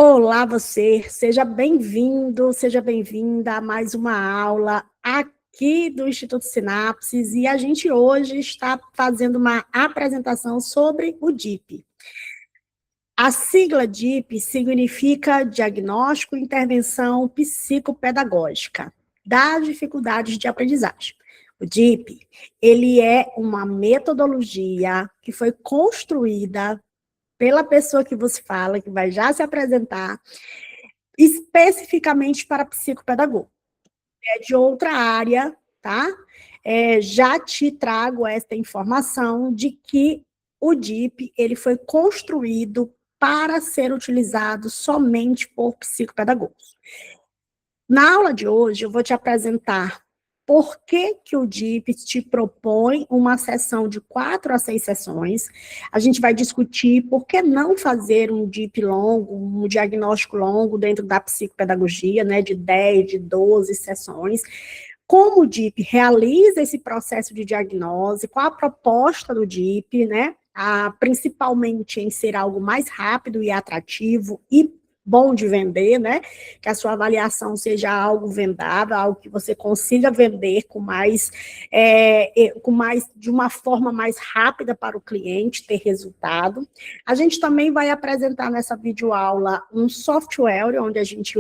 Olá, você, seja bem-vindo, seja bem-vinda a mais uma aula aqui do Instituto Sinapses, e a gente hoje está fazendo uma apresentação sobre o DIP. A sigla DIP significa Diagnóstico e Intervenção Psicopedagógica das Dificuldades de Aprendizagem. O DIP, ele é uma metodologia que foi construída pela pessoa que você fala, que vai já se apresentar, especificamente para psicopedagogo. É de outra área, tá? Já te trago esta informação de que o DIP, ele foi construído para ser utilizado somente por psicopedagogos. Na aula de hoje, eu vou te apresentar por que o DIP te propõe uma sessão de 4 a 6 sessões. A gente vai discutir por que não fazer um DIP longo, um diagnóstico longo dentro da psicopedagogia, né, de 10, de 12 sessões. Como o DIP realiza esse processo de diagnose, qual a proposta do DIP, né? Principalmente em ser algo mais rápido e atrativo e bom de vender, né? Que a sua avaliação seja algo vendável, algo que você consiga vender de uma forma mais rápida para o cliente ter resultado. A gente também vai apresentar nessa videoaula um software onde a gente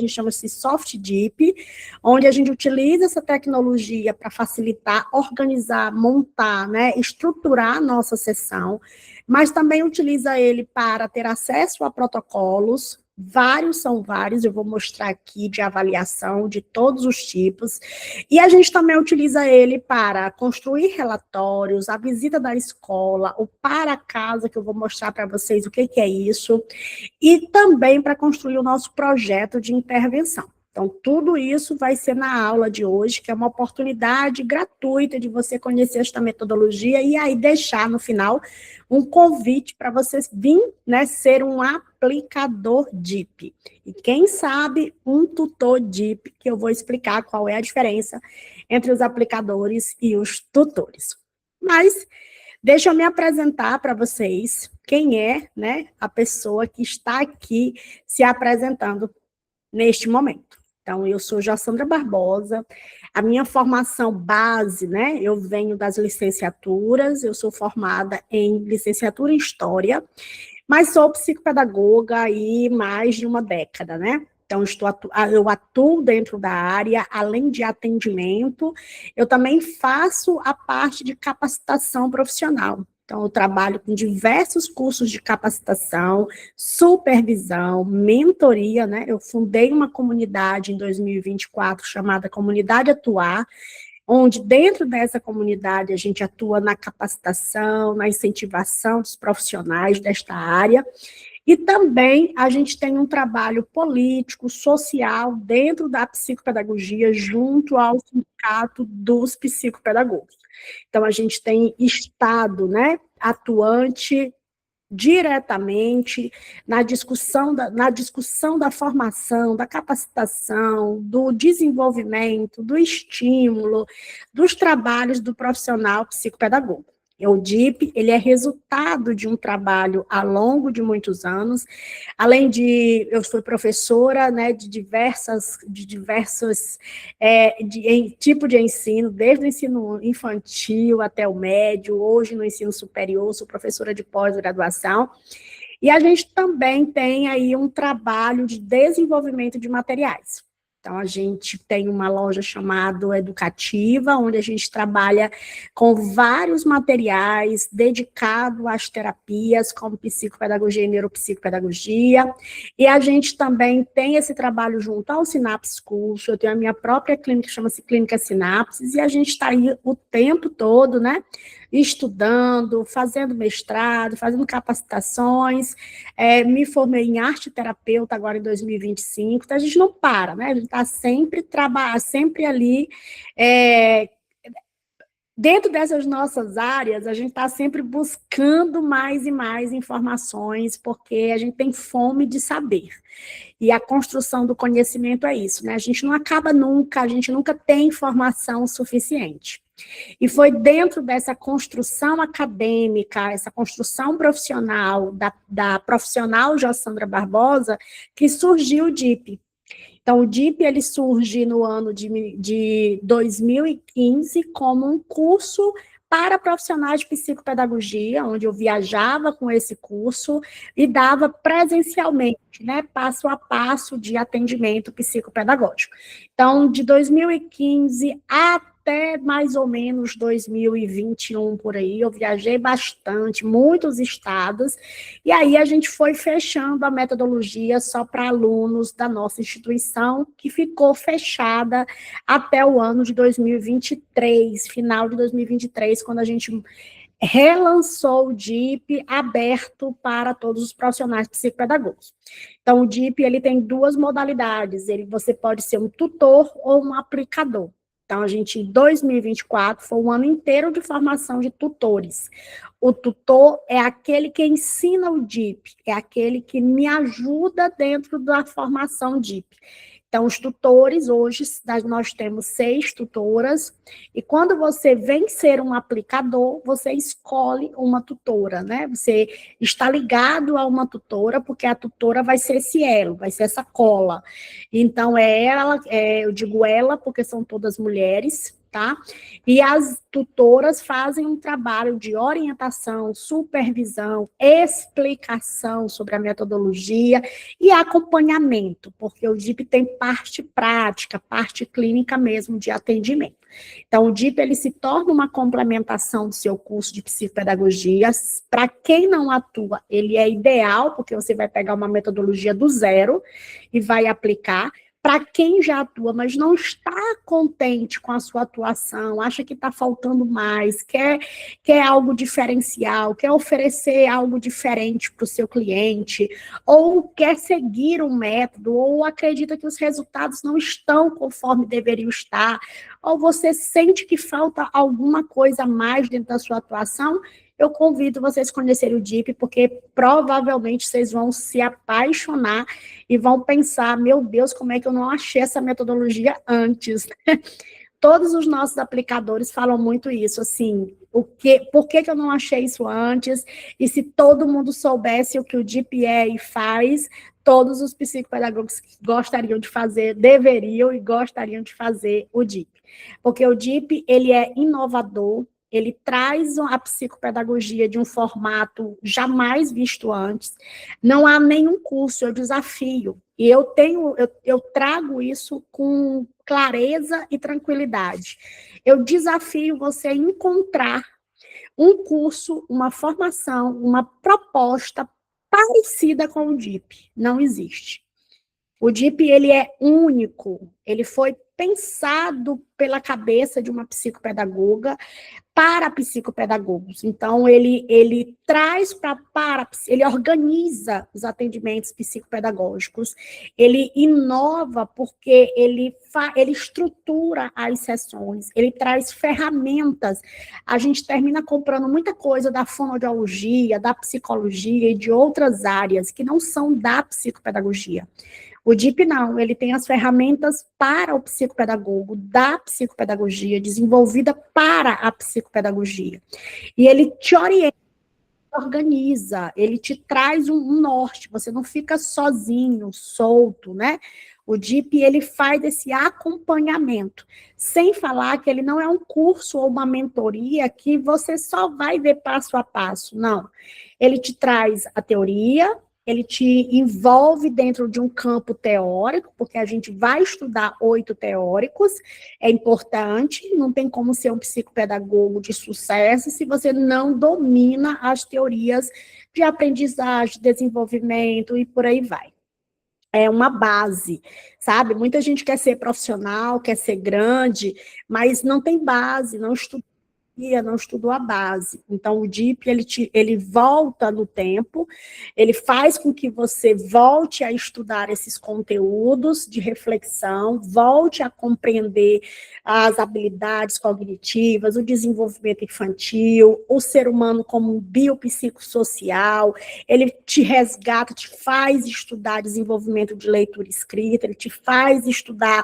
chama-se SoftDIP, onde a gente utiliza essa tecnologia para facilitar, organizar, montar, né, estruturar a nossa sessão, mas também utiliza ele para ter acesso a protocolos, são vários, eu vou mostrar aqui de avaliação de todos os tipos, e a gente também utiliza ele para construir relatórios, a visita da escola, o para casa, que eu vou mostrar para vocês o que é isso, e também para construir o nosso projeto de intervenção. Então, tudo isso vai ser na aula de hoje, que é uma oportunidade gratuita de você conhecer esta metodologia e aí deixar no final um convite para você vir, né, ser um aplicador DIP. E quem sabe, um tutor DIP, que eu vou explicar qual é a diferença entre os aplicadores e os tutores. Mas deixa eu me apresentar para vocês quem é, né, a pessoa que está aqui se apresentando neste momento. Então, eu sou Jossandra Barbosa, a minha formação base, né, eu venho das licenciaturas, eu sou formada em licenciatura em História, mas sou psicopedagoga há mais de uma década, né? Então, eu atuo dentro da área, além de atendimento, eu também faço a parte de capacitação profissional. Então, eu trabalho com diversos cursos de capacitação, supervisão, mentoria, né? Eu fundei uma comunidade em 2024 chamada Comunidade Atuar, onde dentro dessa comunidade a gente atua na capacitação, na incentivação dos profissionais desta área, e também a gente tem um trabalho político, social, dentro da psicopedagogia, junto ao sindicato dos psicopedagogos. Então, a gente tem estado, né, atuante diretamente na discussão da formação, da capacitação, do desenvolvimento, do estímulo, dos trabalhos do profissional psicopedagogo. O DIP, ele é resultado de um trabalho ao longo de muitos anos, além de, eu fui professora, né, de diversos tipo de ensino, desde o ensino infantil até o médio, hoje no ensino superior, sou professora de pós-graduação, e a gente também tem aí um trabalho de desenvolvimento de materiais. Então, a gente tem uma loja chamada Educativa, onde a gente trabalha com vários materiais dedicados às terapias, como psicopedagogia e neuropsicopedagogia, e a gente também tem esse trabalho junto ao Sinapses Curso, eu tenho a minha própria clínica, que chama-se Clínica Sinapses, e a gente está aí o tempo todo, né, estudando, fazendo mestrado, fazendo capacitações, me formei em arte terapeuta agora em 2025, então a gente não para, né? A gente está sempre ali, dentro dessas nossas áreas, a gente está sempre buscando mais e mais informações, porque a gente tem fome de saber. E a construção do conhecimento é isso, né? A gente não acaba nunca, a gente nunca tem informação suficiente. E foi dentro dessa construção acadêmica, essa construção profissional, da profissional Jossandra Barbosa, que surgiu o DIP. Então, o DIP ele surge no ano de 2015 como um curso para profissionais de psicopedagogia, onde eu viajava com esse curso e dava presencialmente, né, passo a passo de atendimento psicopedagógico. Então, de 2015 até mais ou menos 2021, por aí, eu viajei bastante, muitos estados, e aí a gente foi fechando a metodologia só para alunos da nossa instituição, que ficou fechada até o ano de 2023, final de 2023, quando a gente relançou o DIP aberto para todos os profissionais psicopedagogos. Então, o DIP ele tem duas modalidades, você pode ser um tutor ou um aplicador. Então, a gente, em 2024, foi um ano inteiro de formação de tutores. O tutor é aquele que ensina o DIP, é aquele que me ajuda dentro da formação DIP. Então, os tutores, hoje, nós temos 6 tutoras, e quando você vem ser um aplicador, você escolhe uma tutora, né? Você está ligado a uma tutora, porque a tutora vai ser esse elo, vai ser essa cola. Então, eu digo ela, porque são todas mulheres, tá? E as tutoras fazem um trabalho de orientação, supervisão, explicação sobre a metodologia e acompanhamento, porque o DIP tem parte prática, parte clínica mesmo de atendimento. Então, o DIP ele se torna uma complementação do seu curso de psicopedagogia. Para quem não atua, ele é ideal, porque você vai pegar uma metodologia do zero e vai aplicar. Para quem já atua, mas não está contente com a sua atuação, acha que está faltando mais, quer algo diferencial, quer oferecer algo diferente para o seu cliente, ou quer seguir um método, ou acredita que os resultados não estão conforme deveriam estar, ou você sente que falta alguma coisa a mais dentro da sua atuação, eu convido vocês a conhecerem o DIP, porque provavelmente vocês vão se apaixonar e vão pensar, meu Deus, como é que eu não achei essa metodologia antes? Todos os nossos aplicadores falam muito isso, assim, por que eu não achei isso antes? E se todo mundo soubesse o que o DIP é e faz, todos os psicopedagogos gostariam de fazer, deveriam e gostariam de fazer o DIP. Porque o DIP, ele é inovador, ele traz a psicopedagogia de um formato jamais visto antes. Não há nenhum curso, eu desafio. E eu trago isso com clareza e tranquilidade. Eu desafio você a encontrar um curso, uma formação, uma proposta parecida com o DIP. Não existe. O DIP, ele é único, ele foi pensado pela cabeça de uma psicopedagoga para psicopedagogos. Então, ele traz ele organiza os atendimentos psicopedagógicos, ele inova porque ele estrutura as sessões, ele traz ferramentas. A gente termina comprando muita coisa da fonoaudiologia, da psicologia e de outras áreas que não são da psicopedagogia. O DIP não, ele tem as ferramentas para o psicopedagogo, da psicopedagogia, desenvolvida para a psicopedagogia. E ele te orienta, organiza, ele te traz um norte, você não fica sozinho, solto, né? O DIP, ele faz esse acompanhamento, sem falar que ele não é um curso ou uma mentoria que você só vai ver passo a passo, não. Ele te traz a teoria, ele te envolve dentro de um campo teórico, porque a gente vai estudar 8 teóricos, é importante, não tem como ser um psicopedagogo de sucesso se você não domina as teorias de aprendizagem, desenvolvimento e por aí vai. É uma base, sabe? Muita gente quer ser profissional, quer ser grande, mas não tem base, não estudou a base. Então, o DIP, ele volta no tempo, ele faz com que você volte a estudar esses conteúdos de reflexão, volte a compreender as habilidades cognitivas, o desenvolvimento infantil, o ser humano como um biopsicossocial, ele te resgata, te faz estudar desenvolvimento de leitura e escrita, ele te faz estudar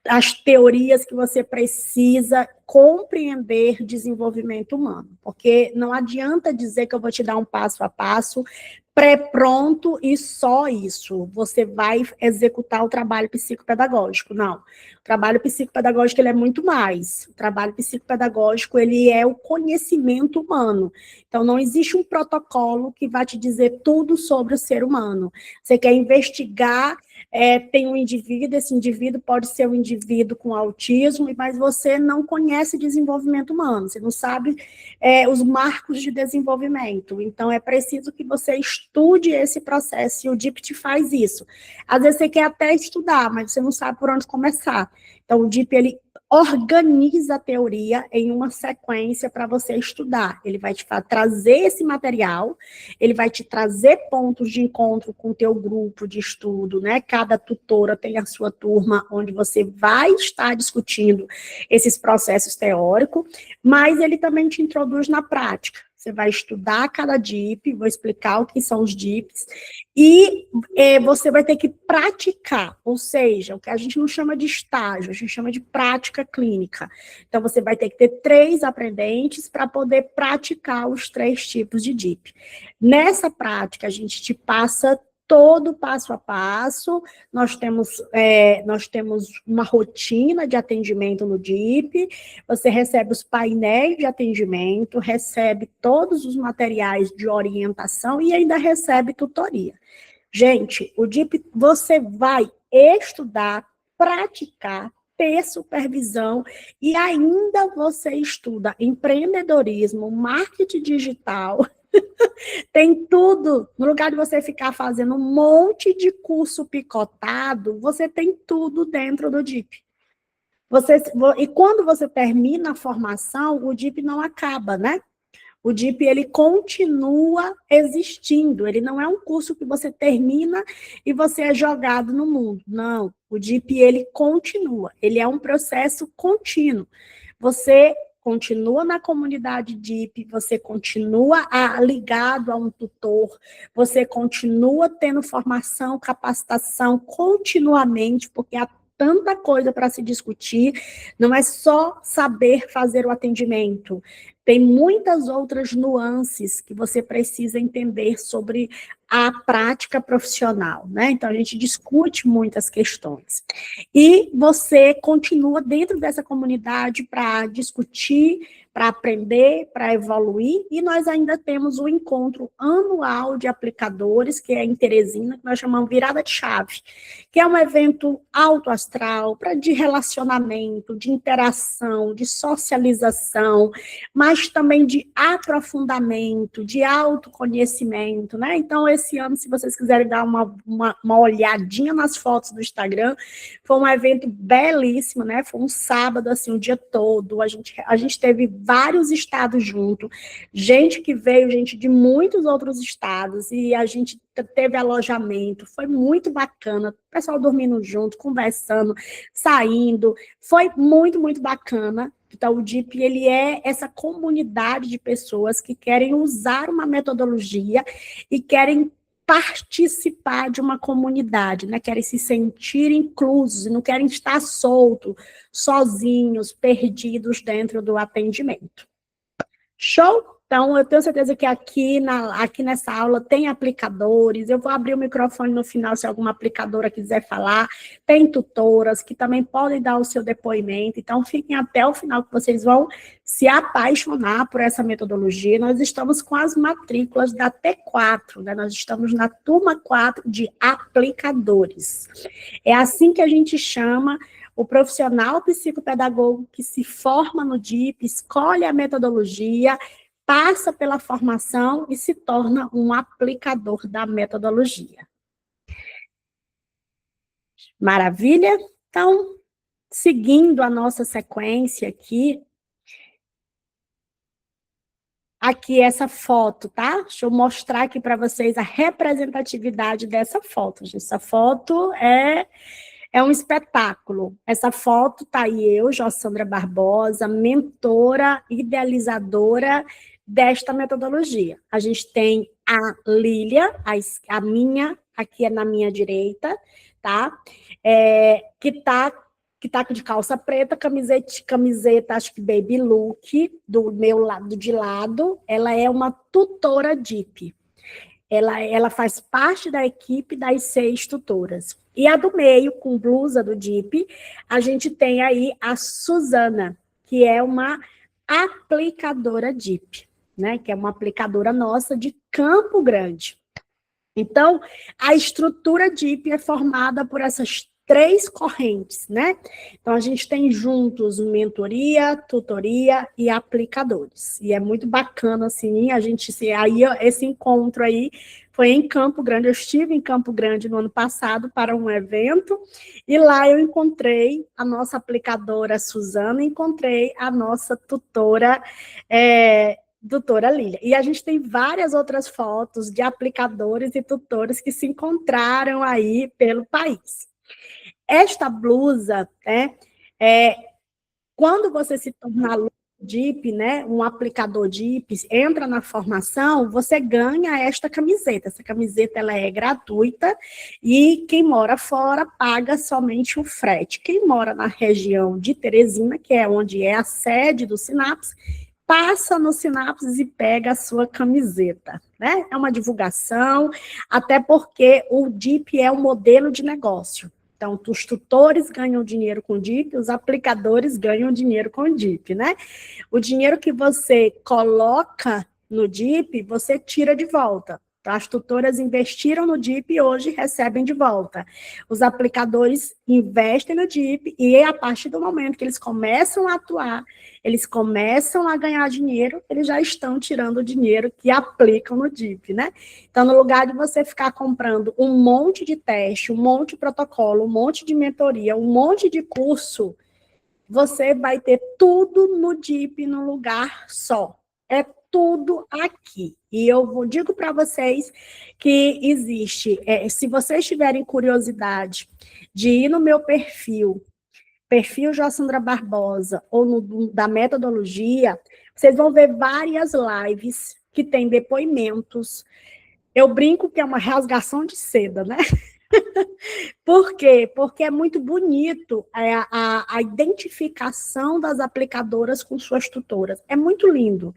as teorias que você precisa compreender desenvolvimento humano, porque não adianta dizer que eu vou te dar um passo a passo pré-pronto e só isso, você vai executar o trabalho psicopedagógico. Não, o trabalho psicopedagógico ele é muito mais. O trabalho psicopedagógico ele é o conhecimento humano. Então, não existe um protocolo que vai te dizer tudo sobre o ser humano. Você quer investigar, tem um indivíduo, esse indivíduo pode ser um indivíduo com autismo, mas você não conhece desenvolvimento humano, você não sabe os marcos de desenvolvimento. Então, é preciso que você estude esse processo, e o DIP te faz isso. Às vezes você quer até estudar, mas você não sabe por onde começar. Então, o DIP, ele organiza a teoria em uma sequência para você estudar. Ele vai te trazer esse material, ele vai te trazer pontos de encontro com o teu grupo de estudo, né? Cada tutora tem a sua turma onde você vai estar discutindo esses processos teóricos, mas ele também te introduz na prática. Você vai estudar cada DIP, vou explicar o que são os DIPs, e você vai ter que praticar, ou seja, o que a gente não chama de estágio, a gente chama de prática clínica. Então, você vai ter que ter 3 aprendentes para poder praticar os 3 tipos de DIP. Nessa prática, a gente te passa todo passo a passo, nós temos uma rotina de atendimento no DIP, você recebe os painéis de atendimento, recebe todos os materiais de orientação e ainda recebe tutoria. Gente, o DIP você vai estudar, praticar, ter supervisão e ainda você estuda empreendedorismo, marketing digital, tem tudo. No lugar de você ficar fazendo um monte de curso picotado, você tem tudo dentro do DIP. E quando você termina a formação, o DIP não acaba, né? O DIP, ele continua existindo, ele não é um curso que você termina e você é jogado no mundo, não. O DIP, ele continua, ele é um processo contínuo. Você continua na comunidade DIP, você continua ligado a um tutor, você continua tendo formação, capacitação continuamente, porque há tanta coisa para se discutir, não é só saber fazer o atendimento, tem muitas outras nuances que você precisa entender sobre a prática profissional, né? Então, a gente discute muitas questões. E você continua dentro dessa comunidade para discutir, para aprender, para evoluir, e nós ainda temos o encontro anual de aplicadores, que é em Teresina, que nós chamamos Virada de Chave, que é um evento alto astral, de relacionamento, de interação, de socialização, mas também de aprofundamento, de autoconhecimento, né? Então, esse ano, se vocês quiserem dar uma olhadinha nas fotos do Instagram, foi um evento belíssimo, né? Foi um sábado, assim, o dia todo, a gente teve vários estados junto, gente que veio, gente de muitos outros estados, e a gente teve alojamento, foi muito bacana, o pessoal dormindo junto, conversando, saindo, foi muito, muito bacana. Então, o DIP, ele é essa comunidade de pessoas que querem usar uma metodologia e querem participar de uma comunidade, né? Querem se sentir inclusos, não querem estar soltos, sozinhos, perdidos dentro do atendimento. Show? Então, eu tenho certeza que aqui nessa aula tem aplicadores, eu vou abrir o microfone no final se alguma aplicadora quiser falar, tem tutoras que também podem dar o seu depoimento, então fiquem até o final que vocês vão se apaixonar por essa metodologia. Nós estamos com as matrículas da T4, né? Nós estamos na turma 4 de aplicadores. É assim que a gente chama o profissional psicopedagogo que se forma no DIP, escolhe a metodologia, passa pela formação e se torna um aplicador da metodologia. Maravilha? Então, seguindo a nossa sequência aqui essa foto, tá? Deixa eu mostrar aqui para vocês a representatividade dessa foto. Essa foto é um espetáculo. Essa foto tá aí eu, Jossandra Barbosa, mentora, idealizadora desta metodologia. A gente tem a Lília, a minha, aqui é na minha direita, tá? Que tá que está de calça preta, camiseta, acho que baby look, do meu lado de lado, ela é uma tutora DIP. Ela faz parte da equipe das 6 tutoras. E a do meio, com blusa do DIP, a gente tem aí a Suzana, que é uma aplicadora DIP, né? Que é uma aplicadora nossa de Campo Grande. Então, a estrutura DIP é formada por essas 3 correntes, né? Então, a gente tem juntos mentoria, tutoria e aplicadores. E é muito bacana, assim, esse encontro aí foi em Campo Grande. Eu estive em Campo Grande no ano passado para um evento, e lá eu encontrei a nossa aplicadora Suzana, encontrei a nossa tutora, doutora Lília. E a gente tem várias outras fotos de aplicadores e tutores que se encontraram aí pelo país. Esta blusa, né, quando você se torna aluno DIP, né, um aplicador DIP, entra na formação, você ganha esta camiseta. Essa camiseta ela é gratuita e quem mora fora paga somente o frete. Quem mora na região de Teresina, que é onde é a sede do Sinapse, passa no Sinapses e pega a sua camiseta, né? É uma divulgação, até porque o DIP é um modelo de negócio. Então, os tutores ganham dinheiro com o DIP, os aplicadores ganham dinheiro com o DIP, né? O dinheiro que você coloca no DIP, você tira de volta. As tutoras investiram no DIP e hoje recebem de volta. Os aplicadores investem no DIP e a partir do momento que eles começam a atuar, eles começam a ganhar dinheiro, eles já estão tirando o dinheiro que aplicam no DIP, né? Então, no lugar de você ficar comprando um monte de teste, um monte de protocolo, um monte de mentoria, um monte de curso, você vai ter tudo no DIP num lugar só. É tudo aqui. E eu digo para vocês que existe, se vocês tiverem curiosidade de ir no meu perfil Jossandra Barbosa, ou da metodologia, vocês vão ver várias lives que tem depoimentos. Eu brinco que é uma rasgação de seda, né? Por quê? Porque é muito bonito a identificação das aplicadoras com suas tutoras. É muito lindo.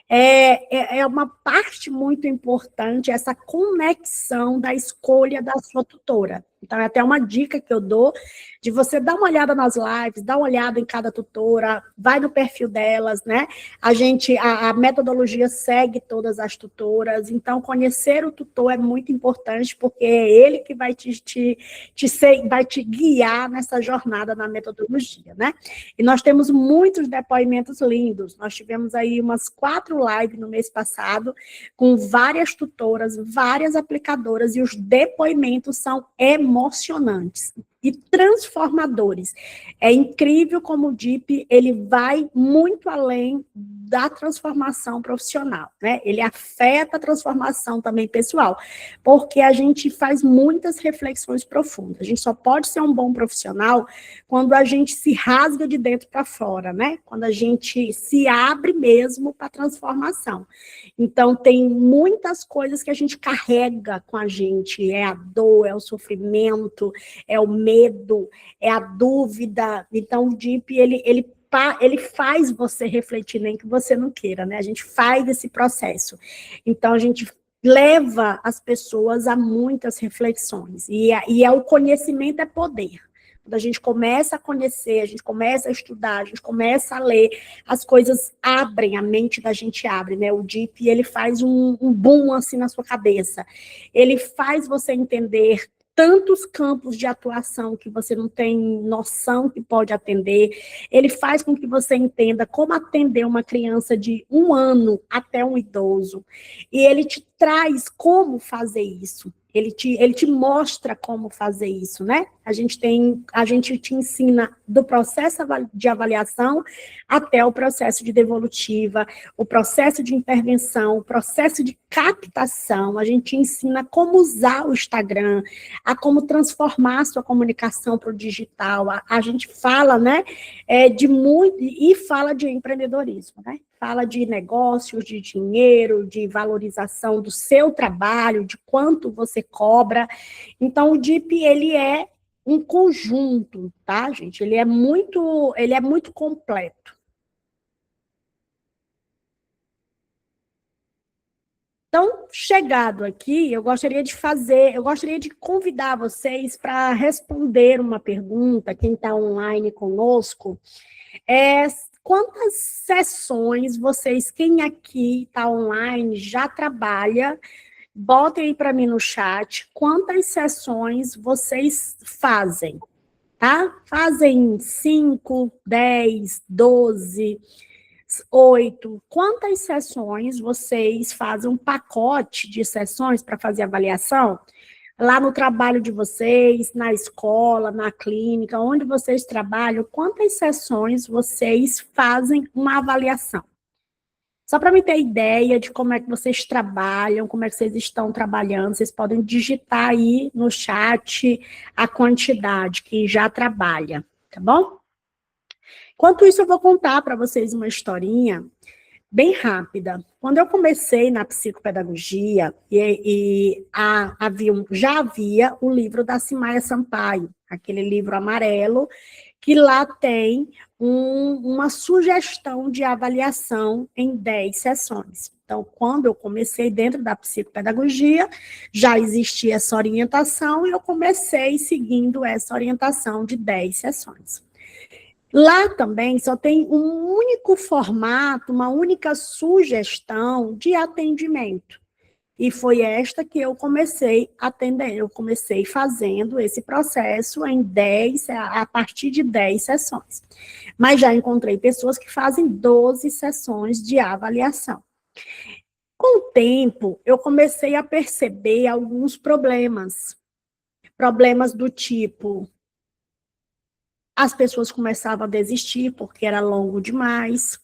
É uma parte muito importante essa conexão da escolha da sua tutora. Então, é até uma dica que eu dou de você dar uma olhada nas lives, dar uma olhada em cada tutora, vai no perfil delas, né? A metodologia segue todas as tutoras, então conhecer o tutor é muito importante, porque é ele que vai vai te guiar nessa jornada na metodologia, né? E nós temos muitos depoimentos lindos, nós tivemos aí umas 4 lives no mês passado, com várias tutoras, várias aplicadoras, e os depoimentos são emocionantes e transformadores. É incrível como o DIP ele vai muito além da transformação profissional, né? Ele afeta a transformação também pessoal, porque a gente faz muitas reflexões profundas. A gente só pode ser um bom profissional quando a gente se rasga de dentro para fora, né? Quando a gente se abre mesmo para a transformação. Então, tem muitas coisas que a gente carrega com a gente, é a dor, é o sofrimento, é o medo, é a dúvida. Então, o DIP, ele faz você refletir, nem que você não queira, né? A gente faz esse processo. Então, a gente leva as pessoas a muitas reflexões. E o conhecimento é poder. Quando a gente começa a conhecer, a gente começa a estudar, a gente começa a ler, as coisas abrem, a mente da gente abre, né? O DIP, ele faz um boom assim na sua cabeça. Ele faz você entender tantos campos de atuação que você não tem noção que pode atender. Ele faz com que você entenda como atender uma criança de 1 ano até um idoso. E ele te traz como fazer isso. Ele te mostra como fazer isso, né? A gente te ensina do processo de avaliação até o processo de devolutiva, o processo de intervenção, o processo de captação. A gente ensina como usar o Instagram, a como transformar a sua comunicação para o digital. A gente fala, né, de muito, e fala de empreendedorismo, né? Fala de negócios, de dinheiro, de valorização do seu trabalho, de quanto você cobra. Então, o DIP, ele é um conjunto, tá, gente? Ele é muito completo. Então, chegado aqui, eu gostaria de convidar vocês para responder uma pergunta, quem está online conosco, é quantas sessões vocês, quem aqui está online, já trabalha, botem aí para mim no chat, quantas sessões vocês fazem, tá? Fazem 5, 10, 12, 8. Quantas sessões vocês fazem um pacote de sessões para fazer avaliação? Lá no trabalho de vocês, na escola, na clínica, onde vocês trabalham, quantas sessões vocês fazem uma avaliação? Só para me ter ideia de como é que vocês trabalham, como é que vocês estão trabalhando, vocês podem digitar aí no chat a quantidade que já trabalha, tá bom? Enquanto isso, eu vou contar para vocês uma historinha bem rápida. Quando eu comecei na psicopedagogia, já havia o livro da Simaia Sampaio, aquele livro amarelo, que lá tem uma sugestão de avaliação em 10 sessões. Então, quando eu comecei dentro da psicopedagogia, já existia essa orientação e eu comecei seguindo essa orientação de 10 sessões. Lá também só tem um único formato, uma única sugestão de atendimento. E foi esta que eu comecei atendendo, eu comecei fazendo esse processo a partir de 10 sessões. Mas já encontrei pessoas que fazem 12 sessões de avaliação. Com o tempo, eu comecei a perceber alguns problemas. Problemas do tipo, as pessoas começavam a desistir porque era longo demais.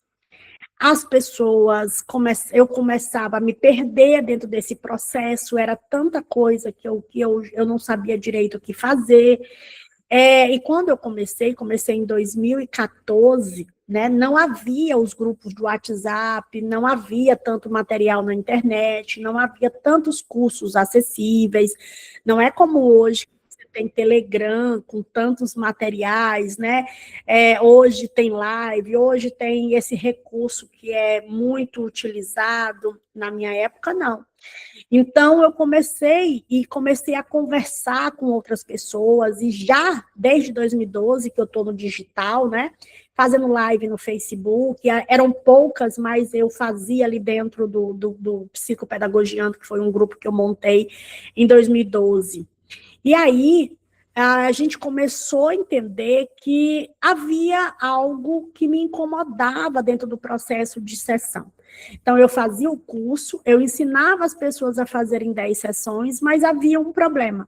Eu começava a me perder dentro desse processo, era tanta coisa que eu não sabia direito o que fazer. E quando eu comecei em 2014, né, não havia os grupos do WhatsApp, não havia tanto material na internet, não havia tantos cursos acessíveis, não é como hoje, você tem Telegram com tantos materiais, né? Hoje tem live, hoje tem esse recurso que é muito utilizado, na minha época não. Então, eu comecei a conversar com outras pessoas, e já desde 2012, que eu estou no digital, né, fazendo live no Facebook, eram poucas, mas eu fazia ali dentro do Psicopedagogiando, que foi um grupo que eu montei em 2012. E aí, a gente começou a entender que havia algo que me incomodava dentro do processo de sessão. Então, eu fazia o curso, eu ensinava as pessoas a fazerem 10 sessões, mas havia um problema.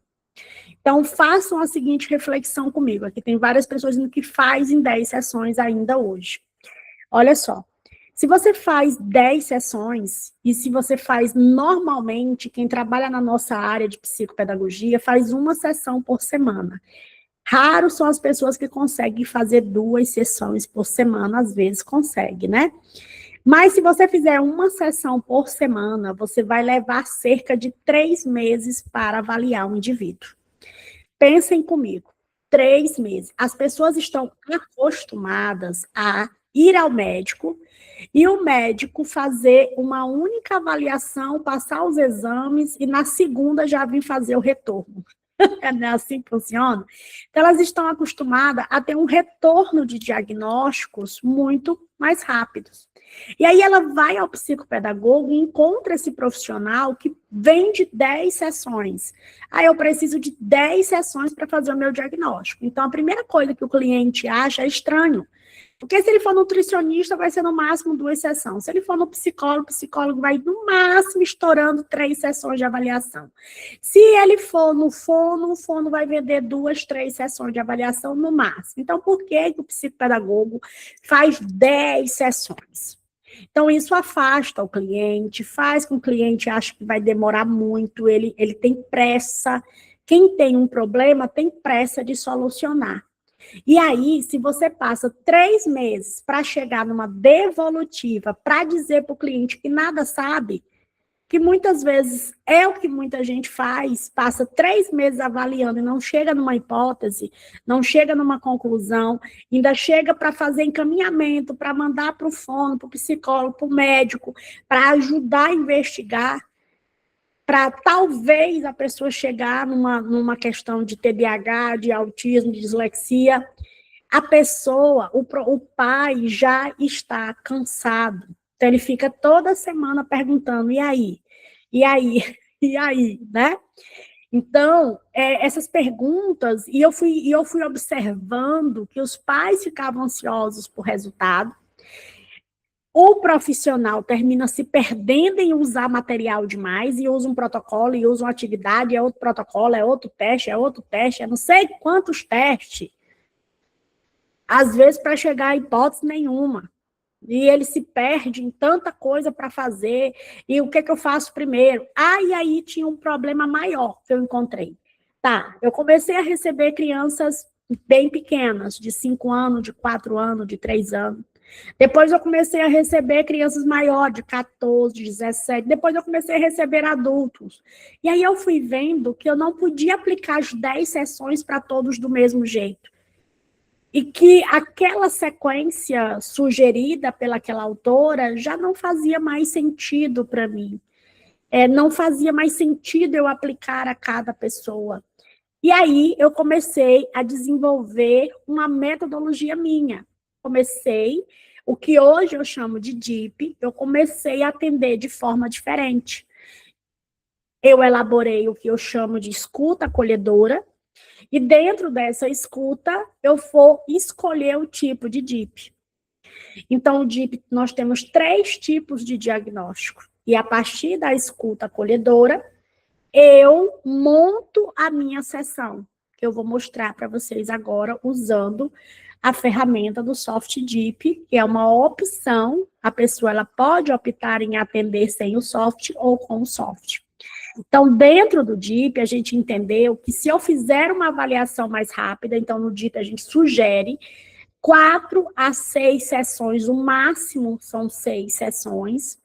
Então, façam a seguinte reflexão comigo. Aqui tem várias pessoas que fazem 10 sessões ainda hoje. Olha só, se você faz 10 sessões, e se você faz normalmente, quem trabalha na nossa área de psicopedagogia, faz uma sessão por semana. Raros são as pessoas que conseguem fazer 2 sessões por semana, às vezes consegue, né? Mas se você fizer uma sessão por semana, você vai levar cerca de 3 meses para avaliar um indivíduo. Pensem comigo, 3 meses. As pessoas estão acostumadas a ir ao médico e o médico fazer uma única avaliação, passar os exames e na segunda já vir fazer o retorno. Não é assim que funciona? Então, elas estão acostumadas a ter um retorno de diagnósticos muito mais rápidos. E aí ela vai ao psicopedagogo e encontra esse profissional que vem de 10 sessões. Aí eu preciso de 10 sessões para fazer o meu diagnóstico. Então, a primeira coisa que o cliente acha é estranho. Porque se ele for nutricionista, vai ser no máximo 2 sessões. Se ele for no psicólogo, o psicólogo vai no máximo estourando 3 sessões de avaliação. Se ele for no fono, o fono vai vender 2, 3 sessões de avaliação no máximo. Então, por que o psicopedagogo faz 10 sessões? Então, isso afasta o cliente, faz com que o cliente ache que vai demorar muito, ele tem pressa. Quem tem um problema tem pressa de solucionar. E aí, se você passa 3 meses para chegar numa devolutiva, para dizer para o cliente que nada sabe, que muitas vezes é o que muita gente faz, passa 3 meses avaliando e não chega numa hipótese, não chega numa conclusão, ainda chega para fazer encaminhamento, para mandar para o fono, para o psicólogo, para o médico, para ajudar a investigar, para talvez a pessoa chegar numa questão de TDAH, de autismo, de dislexia. A pessoa, o pai já está cansado. Então, ele fica toda semana perguntando, e aí? E aí? E aí? Né? Então, essas perguntas, e eu fui observando que os pais ficavam ansiosos por resultado, o profissional termina se perdendo em usar material demais, e usa um protocolo, e usa uma atividade, é outro protocolo, é outro teste, é não sei quantos testes, às vezes para chegar a hipótese nenhuma. E ele se perde em tanta coisa para fazer, e o que eu faço primeiro? E aí tinha um problema maior que eu encontrei. Tá, eu comecei a receber crianças bem pequenas, de 5 anos, de 4 anos, de 3 anos. Depois eu comecei a receber crianças maiores, de 14, 17. Depois eu comecei a receber adultos. E aí eu fui vendo que eu não podia aplicar as 10 sessões para todos do mesmo jeito. E que aquela sequência sugerida pelaquela autora já não fazia mais sentido para mim. Não fazia mais sentido eu aplicar a cada pessoa. E aí eu comecei a desenvolver uma metodologia minha. Comecei, o que hoje eu chamo de DIP, eu comecei a atender de forma diferente. Eu elaborei o que eu chamo de escuta acolhedora, e dentro dessa escuta, eu vou escolher o tipo de DIP. Então, o DIP, nós temos 3 tipos de diagnóstico. E a partir da escuta acolhedora, eu monto a minha sessão, que eu vou mostrar para vocês agora, usando a ferramenta do Soft DIP, que é uma opção, a pessoa ela pode optar em atender sem o soft ou com o soft. Então, dentro do DIP, a gente entendeu que se eu fizer uma avaliação mais rápida, então no DIP a gente sugere 4 a 6 sessões, o máximo são 6 sessões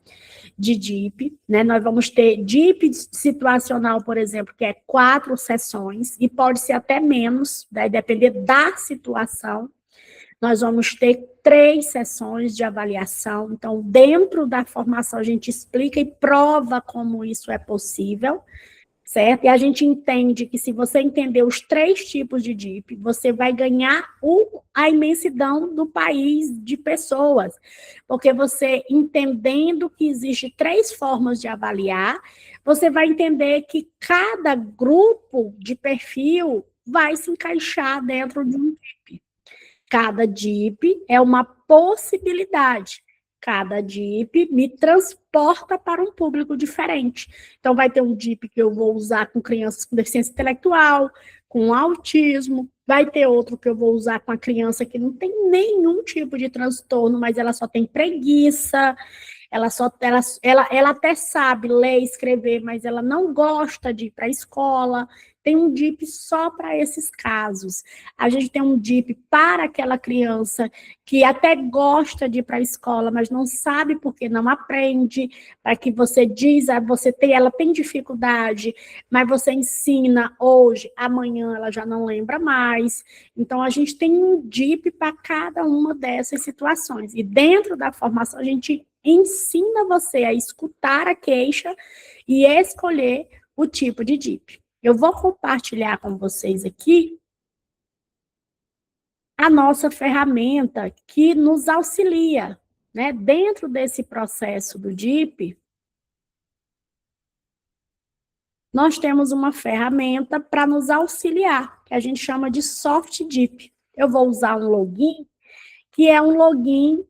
de DIP, né? Nós vamos ter DIP situacional, por exemplo, que é 4 sessões, e pode ser até menos, vai depender da situação. Nós vamos ter 3 sessões de avaliação. Então, dentro da formação, a gente explica e prova como isso é possível, certo? E a gente entende que se você entender os 3 tipos de DIP, você vai ganhar a imensidão do país de pessoas, porque você entendendo que existe 3 formas de avaliar, você vai entender que cada grupo de perfil vai se encaixar dentro de um DIP. Cada DIP é uma possibilidade. Cada DIP me transporta para um público diferente. Então, vai ter um DIP que eu vou usar com crianças com deficiência intelectual, com autismo, vai ter outro que eu vou usar com a criança que não tem nenhum tipo de transtorno, mas ela só tem preguiça, ela até sabe ler e escrever, mas ela não gosta de ir para a escola. Tem um DIP só para esses casos. A gente tem um DIP para aquela criança que até gosta de ir para a escola, mas não sabe porque não aprende, para que você diz, ela tem dificuldade, mas você ensina hoje, amanhã ela já não lembra mais. Então, a gente tem um DIP para cada uma dessas situações. E dentro da formação, a gente ensina você a escutar a queixa e escolher o tipo de DIP. Eu vou compartilhar com vocês aqui a nossa ferramenta que nos auxilia, né? Dentro desse processo do DIP, nós temos uma ferramenta para nos auxiliar, que a gente chama de Soft DIP. Eu vou usar um login, que é um login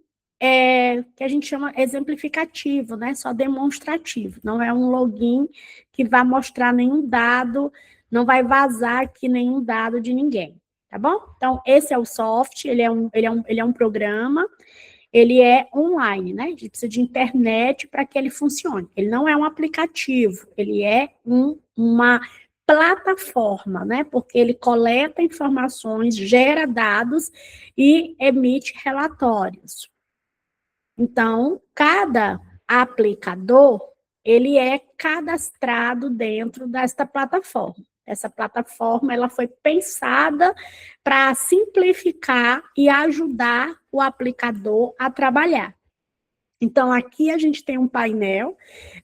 que a gente chama exemplificativo, né? Só demonstrativo. Não é um login que vai mostrar nenhum dado, não vai vazar aqui nenhum dado de ninguém, tá bom? Então, esse é o Soft, ele é um programa, ele é online, né? A gente precisa de internet para que ele funcione. Ele não é um aplicativo, ele é uma plataforma, né? Porque ele coleta informações, gera dados e emite relatórios. Então, cada aplicador, ele é cadastrado dentro desta plataforma. Essa plataforma ela foi pensada para simplificar e ajudar o aplicador a trabalhar. Então, aqui a gente tem um painel.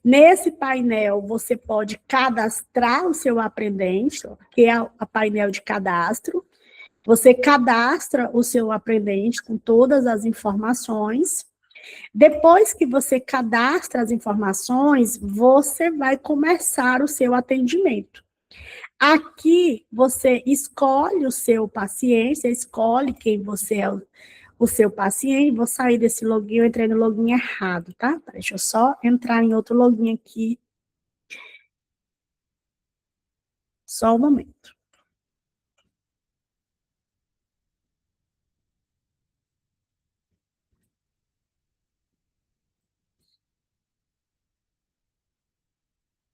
Nesse painel, você pode cadastrar o seu aprendente, que é a painel de cadastro. Você cadastra o seu aprendente com todas as informações. Depois que você cadastra as informações, você vai começar o seu atendimento. Aqui, você escolhe o seu paciente, você escolhe quem você é o seu paciente. Vou sair desse login, eu entrei no login errado, tá? Deixa eu só entrar em outro login aqui. Só um momento.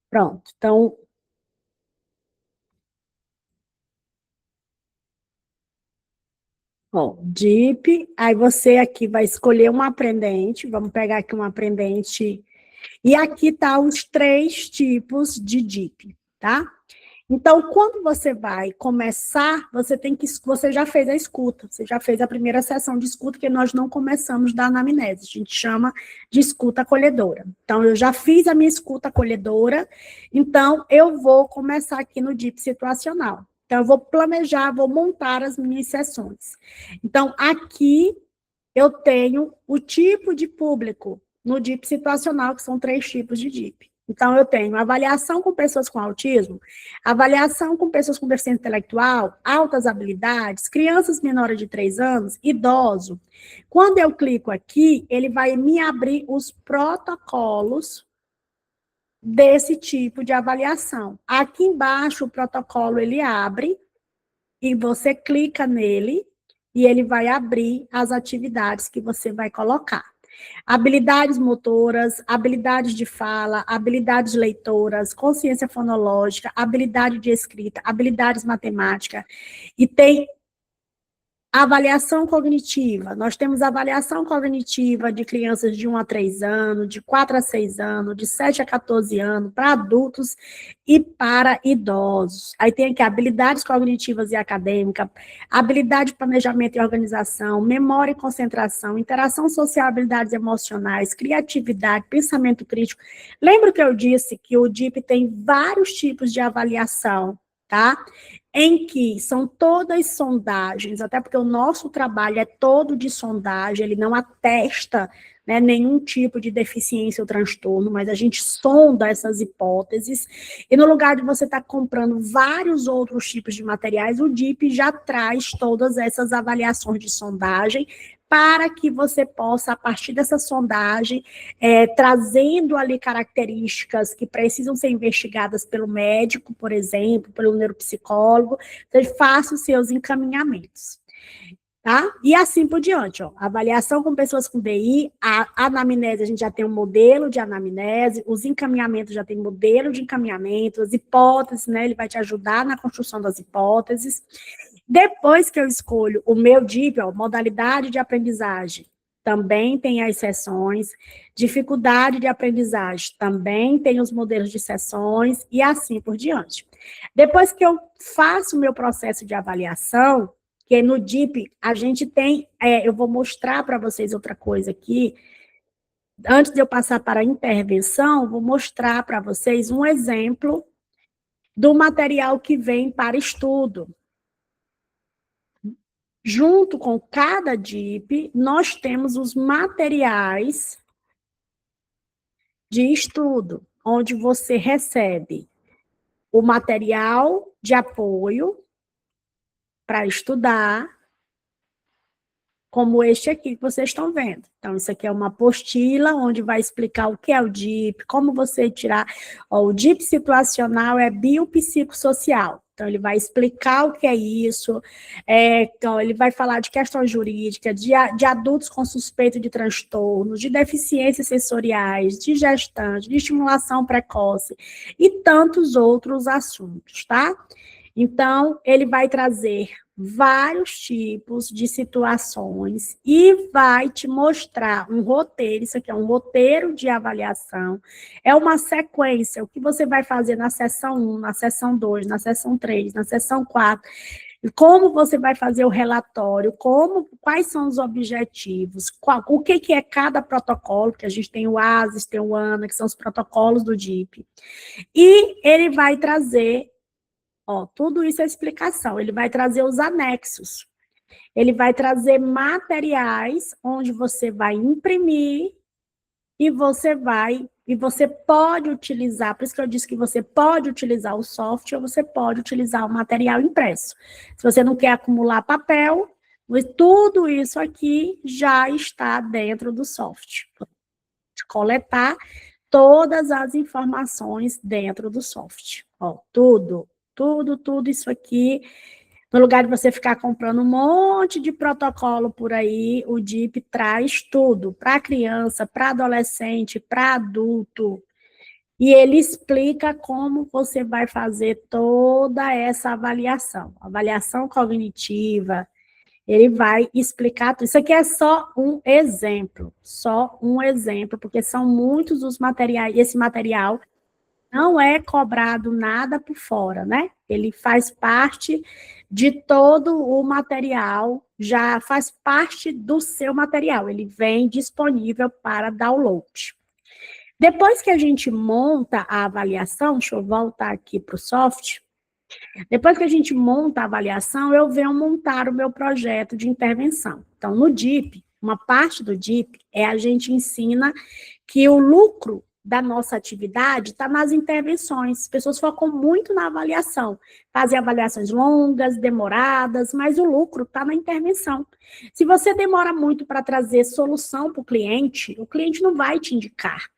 Pronto, então, ó, DIP, aí você aqui vai escolher um aprendente, vamos pegar aqui um aprendente, e aqui tá os 3 tipos de DIP, tá? Então, quando você vai começar, você já fez a escuta, você já fez a primeira sessão de escuta, que nós não começamos da anamnese, a gente chama de escuta acolhedora. Então, eu já fiz a minha escuta acolhedora, então eu vou começar aqui no DIP situacional. Então, eu vou planejar, vou montar as minhas sessões. Então, aqui eu tenho o tipo de público no DIP situacional, que são 3 tipos de DIP. Então, eu tenho avaliação com pessoas com autismo, avaliação com pessoas com deficiência intelectual, altas habilidades, crianças menores de 3 anos, idoso. Quando eu clico aqui, ele vai me abrir os protocolos desse tipo de avaliação. Aqui embaixo, o protocolo, ele abre, e você clica nele, e ele vai abrir as atividades que você vai colocar. Habilidades motoras, habilidades de fala, habilidades leitoras, consciência fonológica, habilidade de escrita, habilidades matemáticas, e tem avaliação cognitiva. Nós temos avaliação cognitiva de crianças de 1 a 3 anos, de 4 a 6 anos, de 7 a 14 anos, para adultos e para idosos. Aí tem aqui habilidades cognitivas e acadêmicas, habilidade de planejamento e organização, memória e concentração, interação social, habilidades emocionais, criatividade, pensamento crítico. Lembra que eu disse que o DIP tem vários tipos de avaliação, tá? Em que são todas sondagens, até porque o nosso trabalho é todo de sondagem, ele não atesta, né, nenhum tipo de deficiência ou transtorno, mas a gente sonda essas hipóteses, e no lugar de você estar comprando vários outros tipos de materiais, o DIP já traz todas essas avaliações de sondagem, para que você possa, a partir dessa sondagem, trazendo ali características que precisam ser investigadas pelo médico, por exemplo, pelo neuropsicólogo, você faça os seus encaminhamentos. Tá? E assim por diante, ó. Avaliação com pessoas com DI, a anamnese, a gente já tem um modelo de anamnese, os encaminhamentos já tem modelo de encaminhamento, as hipóteses, né? Ele vai te ajudar na construção das hipóteses. Depois que eu escolho o meu DIP, ó, modalidade de aprendizagem, também tem as sessões, dificuldade de aprendizagem, também tem os modelos de sessões, e assim por diante. Depois que eu faço o meu processo de avaliação, que no DIP a gente tem, eu vou mostrar para vocês outra coisa aqui, antes de eu passar para a intervenção, vou mostrar para vocês um exemplo do material que vem para estudo. Junto com cada DIP, nós temos os materiais de estudo, onde você recebe o material de apoio para estudar, como este aqui que vocês estão vendo. Então, isso aqui é uma apostila, onde vai explicar o que é o DIP, como você tirar. Ó, o DIP situacional é biopsicossocial. Então, ele vai explicar o que é isso, então, ele vai falar de questões jurídicas, de adultos com suspeito de transtornos, de deficiências sensoriais, de gestantes, de estimulação precoce, e tantos outros assuntos, tá? Então, ele vai trazer vários tipos de situações e vai te mostrar um roteiro, isso aqui é um roteiro de avaliação, é uma sequência, o que você vai fazer na sessão 1, na sessão 2, na sessão 3, na sessão 4, como você vai fazer o relatório, quais são os objetivos, o que é cada protocolo, que a gente tem o ASIS, tem o ANA, que são os protocolos do DIP, e ele vai trazer, tudo isso é explicação, ele vai trazer os anexos, ele vai trazer materiais onde você vai imprimir e você pode utilizar, por isso que eu disse que você pode utilizar o software, você pode utilizar o material impresso. Se você não quer acumular papel, tudo isso aqui já está dentro do software. Coletar todas as informações dentro do software. Tudo isso aqui. No lugar de você ficar comprando um monte de protocolo por aí, o DIP traz tudo, para criança, para adolescente, para adulto. E ele explica como você vai fazer toda essa avaliação cognitiva. Ele vai explicar tudo. Isso aqui é só um exemplo, porque são muitos os materiais, e esse material não é cobrado nada por fora, né? Ele faz parte de todo o material, já faz parte do seu material, ele vem disponível para download. Depois que a gente monta a avaliação, deixa eu voltar aqui para o software, depois que a gente monta a avaliação, eu venho montar o meu projeto de intervenção. Então, no DIP, uma parte do DIP a gente ensina que o lucro da nossa atividade está nas intervenções. As pessoas focam muito na avaliação, fazem avaliações longas, demoradas, mas o lucro está na intervenção. Se você demora muito para trazer solução para o cliente não vai te indicar.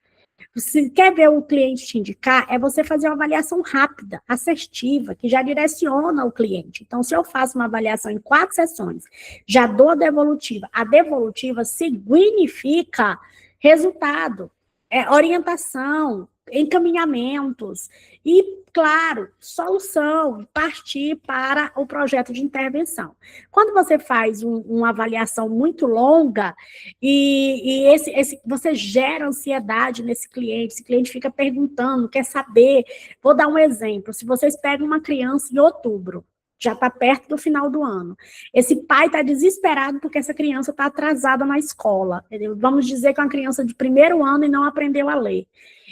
Se quer ver o cliente te indicar, é você fazer uma avaliação rápida, assertiva, que já direciona o cliente. Então, se eu faço uma avaliação em 4 sessões, já dou a devolutiva significa resultado, orientação, encaminhamentos e, claro, solução, partir para o projeto de intervenção. Quando você faz uma avaliação muito longa e você gera ansiedade nesse cliente, esse cliente fica perguntando, quer saber, vou dar um exemplo, se vocês pegam uma criança em outubro, já está perto do final do ano. Esse pai está desesperado porque essa criança está atrasada na escola. Entendeu? Vamos dizer que é uma criança de 1º ano e não aprendeu a ler.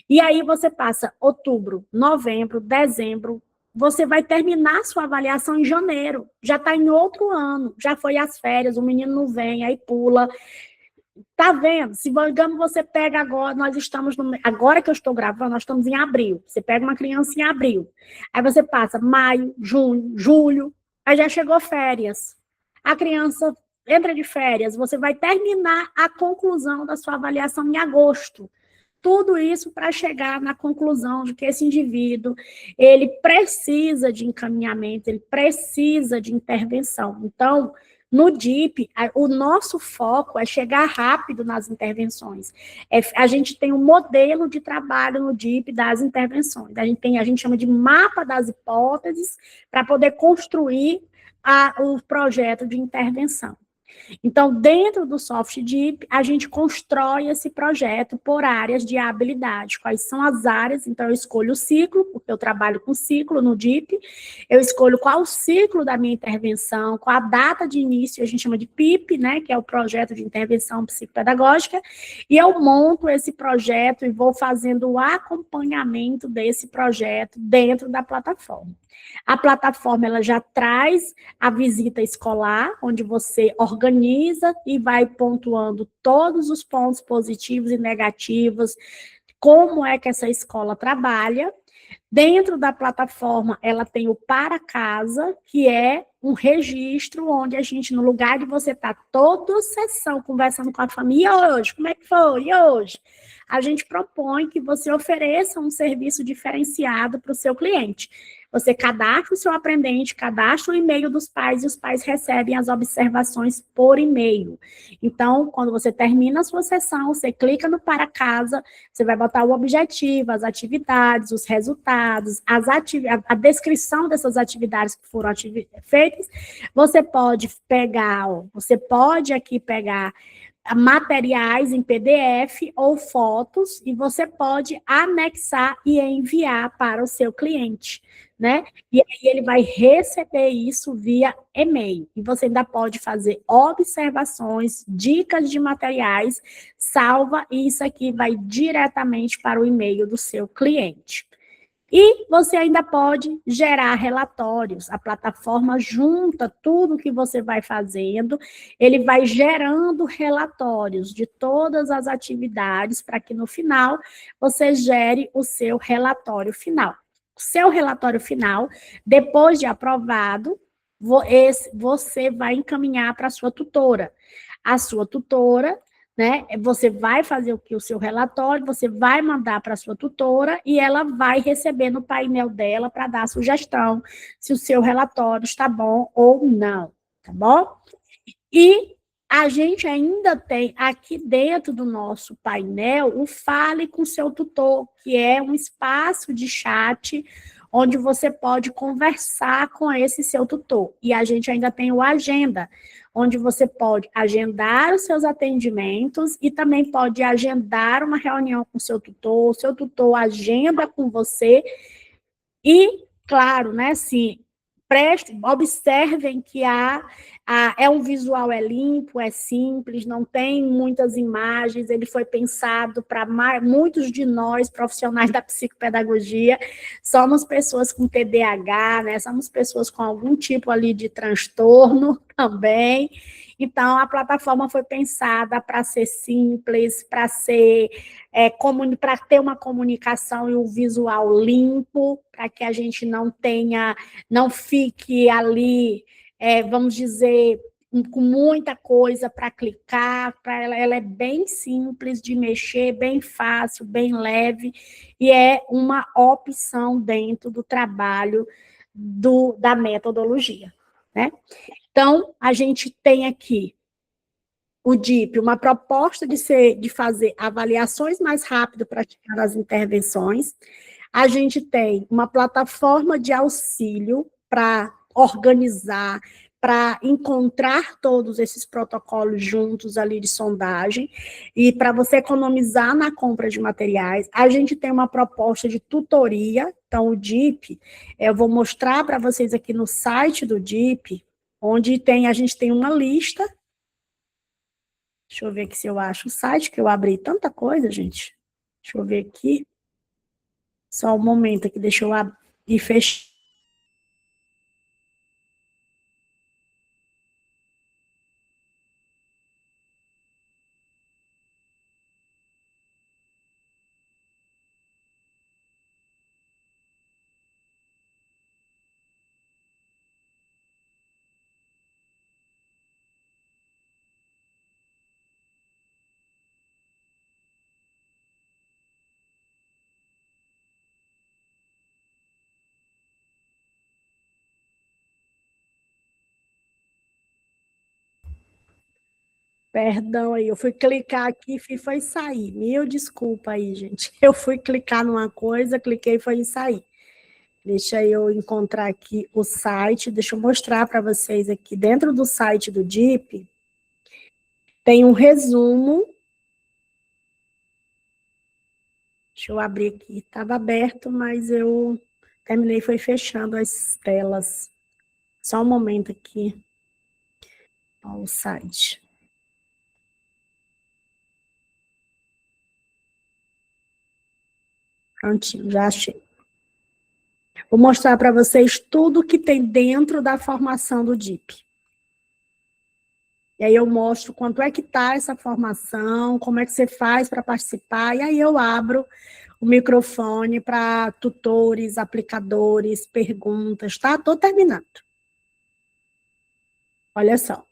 E aí você passa outubro, novembro, dezembro, você vai terminar sua avaliação em janeiro. Já está em outro ano, já foi as férias, o menino não vem, aí pula. Tá vendo? Se digamos, você pega agora, agora que eu estou gravando, nós estamos em abril. Você pega uma criança em abril. Aí você passa maio, junho, julho, aí já chegou férias. A criança entra de férias, você vai terminar a conclusão da sua avaliação em agosto. Tudo isso para chegar na conclusão de que esse indivíduo, ele precisa de encaminhamento, ele precisa de intervenção. Então, no DIP, o nosso foco é chegar rápido nas intervenções. A gente tem um modelo de trabalho no DIP das intervenções. A gente chama de mapa das hipóteses para poder construir o projeto de intervenção. Então, dentro do Soft DIP, a gente constrói esse projeto por áreas de habilidade. Quais são as áreas? Então, eu escolho o ciclo, porque eu trabalho com ciclo no DIP, eu escolho qual o ciclo da minha intervenção, qual a data de início, a gente chama de PIP, né, que é o Projeto de Intervenção Psicopedagógica, e eu monto esse projeto e vou fazendo o acompanhamento desse projeto dentro da plataforma. A plataforma ela já traz a visita escolar, onde você organiza e vai pontuando todos os pontos positivos e negativos, como é que essa escola trabalha. Dentro da plataforma, ela tem o Para Casa, que é um registro onde a gente, no lugar de você estar toda sessão conversando com a família, e hoje, como é que foi? E hoje? A gente propõe que você ofereça um serviço diferenciado para o seu cliente. você cadastra o seu aprendente, cadastra o e-mail dos pais e os pais recebem as observações por e-mail. Então, quando você termina a sua sessão, você clica no para casa, você vai botar o objetivo, as atividades, os resultados, a descrição dessas atividades que foram feitas. Você pode pegar, você pode aqui pegar materiais em PDF ou fotos e você pode anexar e enviar para o seu cliente, né? E aí ele vai receber isso via e-mail. E você ainda pode fazer observações, dicas de materiais, salva e isso aqui vai diretamente para o e-mail do seu cliente. E você ainda pode gerar relatórios. A plataforma junta tudo que você vai fazendo, ele vai gerando relatórios de todas as atividades para que no final você gere o seu relatório final. O seu relatório final, depois de aprovado, você vai encaminhar para a sua tutora. A sua tutora, né? Você vai fazer o seu relatório, você vai mandar para a sua tutora e ela vai receber no painel dela para dar sugestão se o seu relatório está bom ou não, tá bom? E a gente ainda tem aqui dentro do nosso painel o Fale com seu tutor, que é um espaço de chat onde você pode conversar com esse seu tutor. E a gente ainda tem o Agenda, onde você pode agendar os seus atendimentos e também pode agendar uma reunião com o seu tutor agenda com você e, claro, né, assim, observem que é um visual, é limpo, é simples, não tem muitas imagens, ele foi pensado para muitos de nós, profissionais da psicopedagogia, somos pessoas com TDAH, né, somos pessoas com algum tipo ali de transtorno também, então a plataforma foi pensada para ser simples, para ser para ter uma comunicação e um visual limpo, para que a gente não fique ali, vamos dizer, com muita coisa para clicar, ela é bem simples de mexer, bem fácil, bem leve, e é uma opção dentro do trabalho da metodologia, né? Então, a gente tem aqui o DIP, uma proposta de fazer avaliações mais rápido para chegar às intervenções. A gente tem uma plataforma de auxílio para organizar, para encontrar todos esses protocolos juntos ali de sondagem, e para você economizar na compra de materiais. A gente tem uma proposta de tutoria, então o DIP, eu vou mostrar para vocês aqui no site do DIP, onde a gente tem uma lista. Deixa eu ver aqui se eu acho o site, que eu abri tanta coisa, gente. Deixa eu ver aqui. Só um momento aqui, deixa eu abrir e fechar. Perdão aí, eu fui clicar aqui e foi sair. Mil desculpa aí, gente. Eu fui clicar numa coisa, cliquei e foi sair. Deixa eu encontrar aqui o site, deixa eu mostrar para vocês aqui. Dentro do site do DIP, tem um resumo. Deixa eu abrir aqui. Estava aberto, mas eu terminei, foi fechando as telas. Só um momento aqui. Ó, o site. Prontinho, já achei. Vou mostrar para vocês tudo que tem dentro da formação do DIP. E aí eu mostro quanto é que está essa formação, como é que você faz para participar, e aí eu abro o microfone para tutores, aplicadores, perguntas, tá? Estou terminando. Olha só.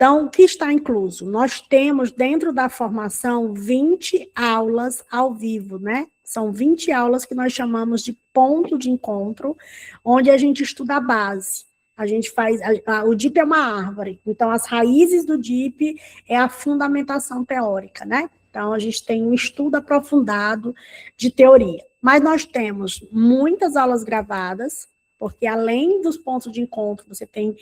Então, o que está incluso? Nós temos dentro da formação 20 aulas ao vivo, né? São 20 aulas que nós chamamos de ponto de encontro, onde a gente estuda a base. A gente faz, o DIP é uma árvore, então as raízes do DIP é a fundamentação teórica, né? Então, a gente tem um estudo aprofundado de teoria. Mas nós temos muitas aulas gravadas, porque além dos pontos de encontro, você tem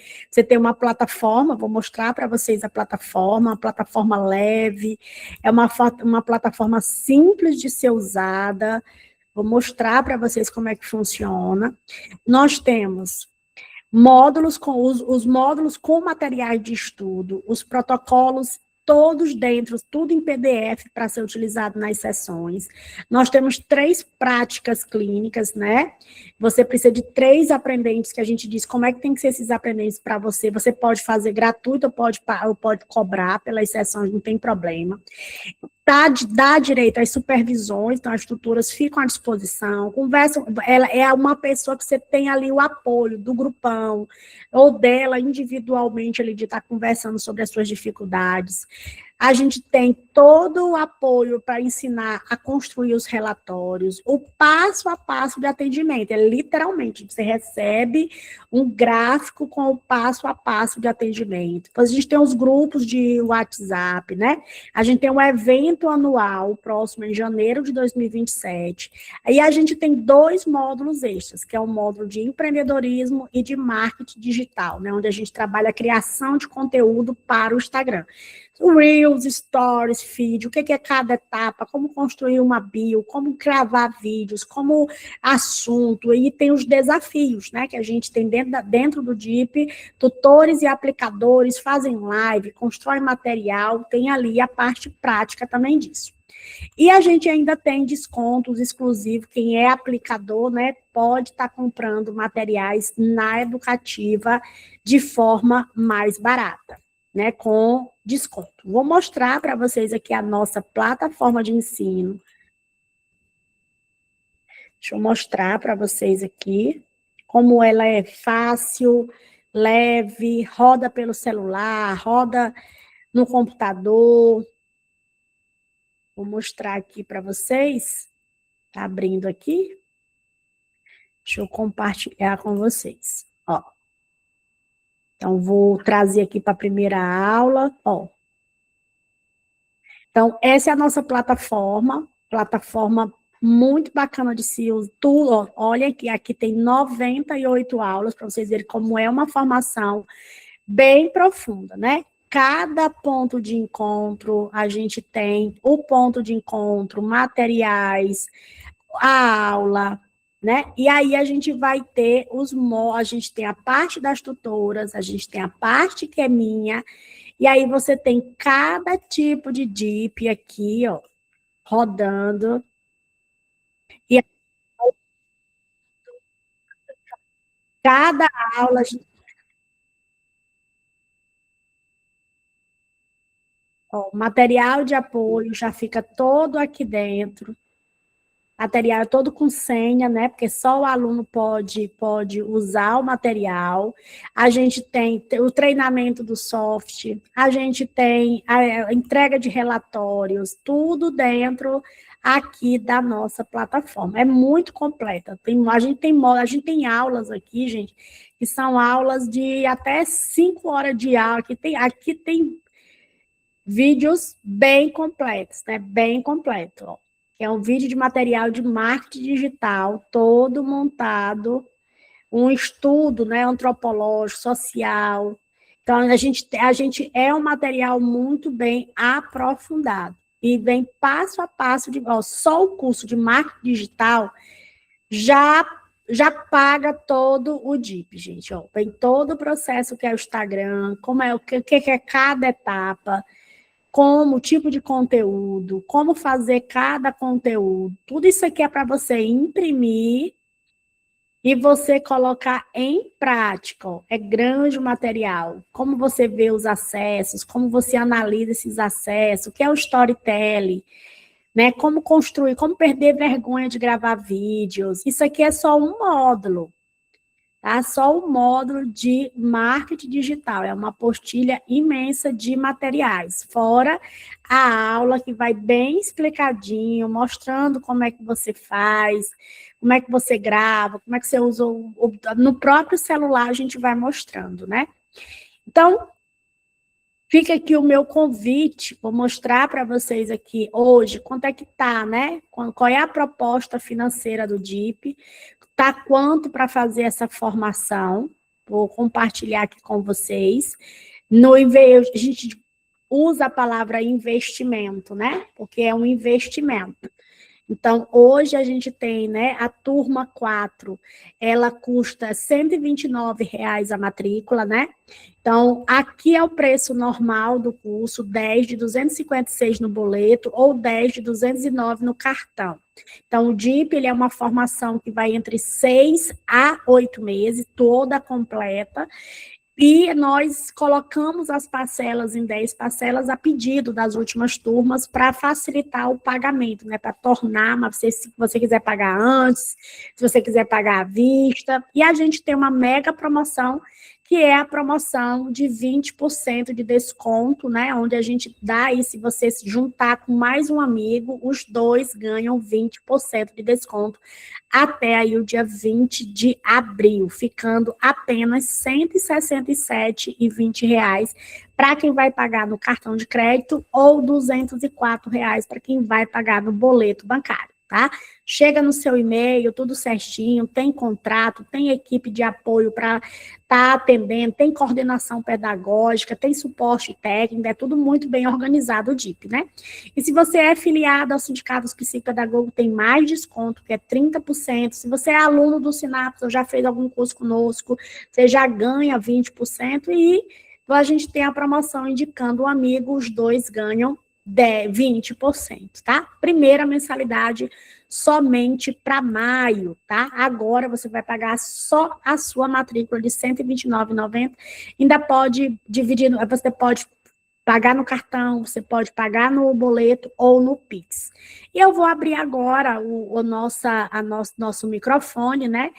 uma plataforma, vou mostrar para vocês a plataforma, uma plataforma leve, é uma plataforma simples de ser usada, vou mostrar para vocês como é que funciona. Nós temos módulos com os módulos com materiais de estudo, os protocolos todos dentro, tudo em PDF para ser utilizado nas sessões. Nós temos 3 práticas clínicas, né? Você precisa de 3 aprendentes, que a gente diz como é que tem que ser esses aprendentes para você. Você pode fazer gratuito ou pode cobrar pelas sessões, não tem problema. Dá direito às supervisões, então as tutoras ficam à disposição, conversam, ela é uma pessoa que você tem ali o apoio do grupão, ou dela individualmente, ali, de estar conversando sobre as suas dificuldades. A gente tem todo o apoio para ensinar a construir os relatórios, o passo a passo de atendimento, é literalmente, você recebe um gráfico com o passo a passo de atendimento. Depois a gente tem os grupos de WhatsApp, né? A gente tem um evento anual, próximo em janeiro de 2027. Aí a gente tem 2 módulos extras, que é o módulo de empreendedorismo e de marketing digital, né? Onde a gente trabalha a criação de conteúdo para o Instagram. Reels, Stories, Feed, o que é cada etapa, como construir uma bio, como gravar vídeos, como assunto, e tem os desafios, né, que a gente tem dentro do DIP, tutores e aplicadores fazem live, constroem material, tem ali a parte prática também disso. E a gente ainda tem descontos exclusivos, quem é aplicador, né, pode estar comprando materiais na Educativa de forma mais barata, né, com desconto. Vou mostrar para vocês aqui a nossa plataforma de ensino. Deixa eu mostrar para vocês aqui como ela é fácil, leve, roda pelo celular, roda no computador. Vou mostrar aqui para vocês. Está abrindo aqui. Deixa eu compartilhar com vocês. Ó. Então, vou trazer aqui para a primeira aula. Ó. Então, essa é a nossa plataforma muito bacana de se usar. Olha que aqui tem 98 aulas, para vocês verem como é uma formação bem profunda, né? Cada ponto de encontro, a gente tem o ponto de encontro, materiais, a aula, né? E aí a gente vai ter a gente tem a parte das tutoras, a gente tem a parte que é minha, e aí você tem cada tipo de DIP aqui, ó, rodando. E cada aula, ó, material de apoio já fica todo aqui dentro. Material todo com senha, né? Porque só o aluno pode usar o material. A gente tem o treinamento do soft, a gente tem a entrega de relatórios, tudo dentro aqui da nossa plataforma. É muito completa. A gente tem aulas aqui, gente, que são aulas de até 5 horas de aula. Aqui tem vídeos bem completos, né? Bem completo, ó. É um vídeo de material de marketing digital, todo montado, um estudo, né, antropológico, social. Então, a gente é um material muito bem aprofundado. E vem passo a passo, só o curso de marketing digital já paga todo o DIP, gente. Ó, vem todo o processo que é o Instagram, o que é cada etapa, como tipo de conteúdo, como fazer cada conteúdo. Tudo isso aqui é para você imprimir e você colocar em prática. Ó. É grande o material. Como você vê os acessos, como você analisa esses acessos, o que é o storytelling, né? Como construir, como perder vergonha de gravar vídeos. Isso aqui é só um módulo. tá? Só o módulo de marketing digital, é uma apostila imensa de materiais, fora a aula que vai bem explicadinho, mostrando como é que você faz, como é que você grava, como é que você usa no próprio celular a gente vai mostrando, né? Então, fica aqui o meu convite, vou mostrar para vocês aqui hoje quanto é que está, né? Qual é a proposta financeira do DIP, tá quanto para fazer essa formação, vou compartilhar aqui com vocês. A gente usa a palavra investimento, né? Porque é um investimento. Então, hoje a gente tem, né, a turma 4, ela custa R$ 129 a matrícula, né? Então, aqui é o preço normal do curso, 10 de 256 no boleto ou 10 de 209 no cartão. Então, o DIP, ele é uma formação que vai entre 6 a 8 meses, toda completa, e nós colocamos as parcelas em 10 parcelas a pedido das últimas turmas para facilitar o pagamento, né? Para tornar, mas se você quiser pagar antes, se você quiser pagar à vista. E a gente tem uma mega promoção, que é a promoção de 20% de desconto, né? Onde a gente dá aí, se você se juntar com mais um amigo, os dois ganham 20% de desconto até aí o dia 20 de abril, ficando apenas R$ 167,20 para quem vai pagar no cartão de crédito ou R$ 204 para quem vai pagar no boleto bancário, tá? Chega no seu e-mail, tudo certinho, tem contrato, tem equipe de apoio para estar atendendo, tem coordenação pedagógica, tem suporte técnico, é tudo muito bem organizado o DIP, né? E se você é filiado ao Sindicato dos Psicopedagogos, tem mais desconto, que é 30%. Se você é aluno do Sinapse ou já fez algum curso conosco, você já ganha 20%. E a gente tem a promoção indicando um amigo, os dois ganham 20%, tá? Primeira mensalidade somente para maio, tá? Agora você vai pagar só a sua matrícula de R$ 129,90. Ainda pode dividir, você pode pagar no cartão, você pode pagar no boleto ou no Pix. E eu vou abrir agora nosso microfone, né?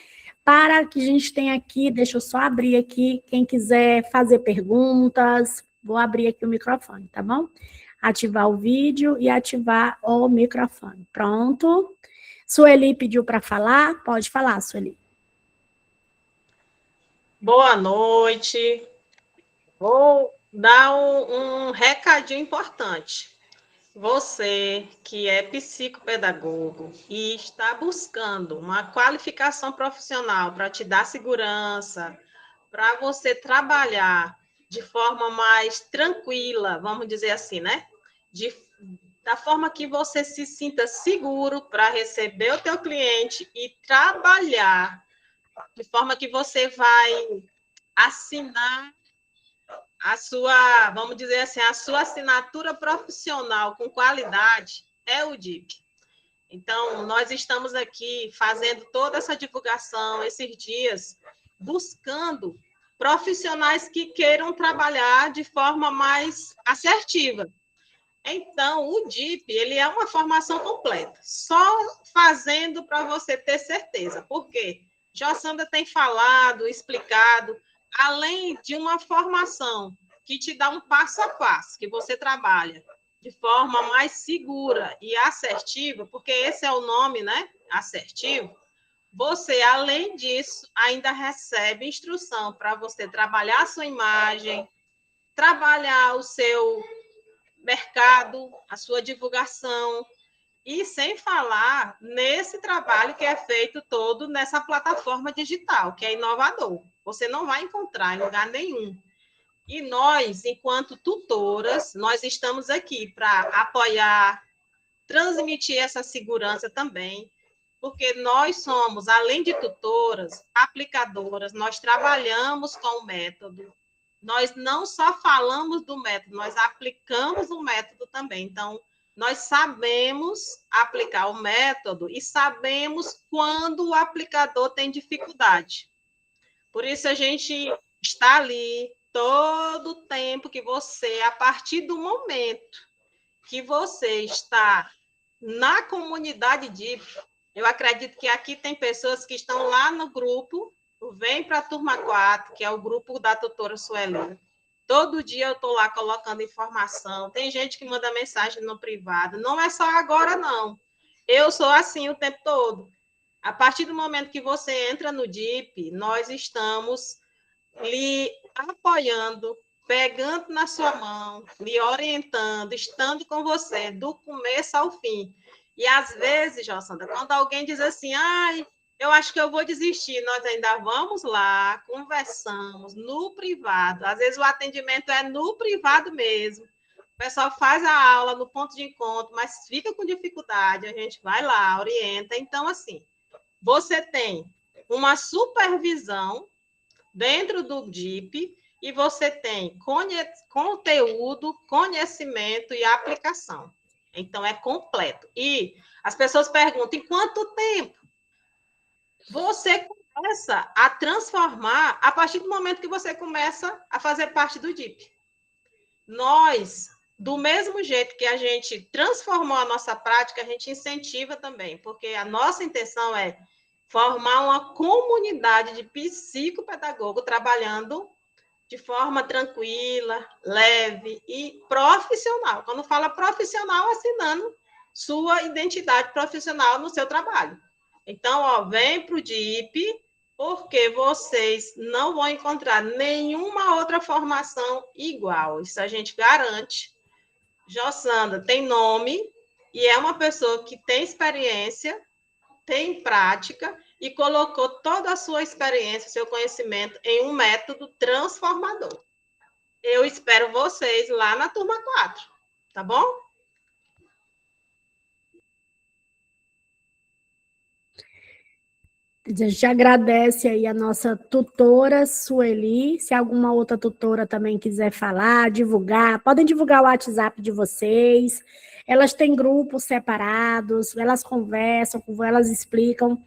Para que a gente tenha aqui, deixa eu só abrir aqui, quem quiser fazer perguntas, vou abrir aqui o microfone, tá bom? Ativar o vídeo e ativar o microfone. Pronto. Sueli pediu para falar, pode falar, Sueli. Boa noite. Vou dar um recadinho importante. Você que é psicopedagogo e está buscando uma qualificação profissional para te dar segurança, para você trabalhar de forma mais tranquila, vamos dizer assim, né? Da forma que você se sinta seguro para receber o teu cliente e trabalhar de forma que você vai assinar a sua, vamos dizer assim, a sua assinatura profissional com qualidade é o DIP. Então, nós estamos aqui fazendo toda essa divulgação esses dias, buscando profissionais que queiram trabalhar de forma mais assertiva. Então, o DIP, ele é uma formação completa, só fazendo para você ter certeza. Por quê? Jossandra tem falado, explicado, além de uma formação que te dá um passo a passo, que você trabalha de forma mais segura e assertiva, porque esse é o nome, né? Assertivo. Você, além disso, ainda recebe instrução para você trabalhar a sua imagem, trabalhar o seu mercado, a sua divulgação, e sem falar nesse trabalho que é feito todo nessa plataforma digital, que é inovador. Você não vai encontrar em lugar nenhum. E nós, enquanto tutoras, nós estamos aqui para apoiar, transmitir essa segurança também, porque nós somos, além de tutoras, aplicadoras, nós trabalhamos com o método, nós não só falamos do método, nós aplicamos o método também. Então, nós sabemos aplicar o método e sabemos quando o aplicador tem dificuldade. Por isso, a gente está ali todo o tempo que você, a partir do momento que você está na comunidade DIP, eu acredito que aqui tem pessoas que estão lá no grupo vem para a turma 4, que é o grupo da doutora Sueli. Todo dia eu estou lá colocando informação. Tem gente que manda mensagem no privado. Não é só agora, não. Eu sou assim o tempo todo. A partir do momento que você entra no DIP, nós estamos lhe apoiando, pegando na sua mão, lhe orientando, estando com você do começo ao fim. E às vezes, Jossandra, quando alguém diz assim, ai, eu acho que eu vou desistir, nós ainda vamos lá, conversamos no privado. Às vezes o atendimento é no privado mesmo. O pessoal faz a aula no ponto de encontro, mas fica com dificuldade, a gente vai lá, orienta. Então, assim, você tem uma supervisão dentro do DIP e você tem conteúdo, conhecimento e aplicação. Então, é completo. E as pessoas perguntam, em quanto tempo? Você começa a transformar a partir do momento que você começa a fazer parte do DIP. Nós, do mesmo jeito que a gente transformou a nossa prática, a gente incentiva também, porque a nossa intenção é formar uma comunidade de psicopedagogo trabalhando de forma tranquila, leve e profissional. Quando fala profissional, assinando sua identidade profissional no seu trabalho. Então, ó, vem para o DIP, porque vocês não vão encontrar nenhuma outra formação igual. Isso a gente garante. Jossandra tem nome e é uma pessoa que tem experiência, tem prática e colocou toda a sua experiência, seu conhecimento em um método transformador. Eu espero vocês lá na turma 4, tá bom? A gente agradece aí a nossa tutora Sueli. Se alguma outra tutora também quiser falar, divulgar, podem divulgar o WhatsApp de vocês. Elas têm grupos separados, elas conversam, elas explicam.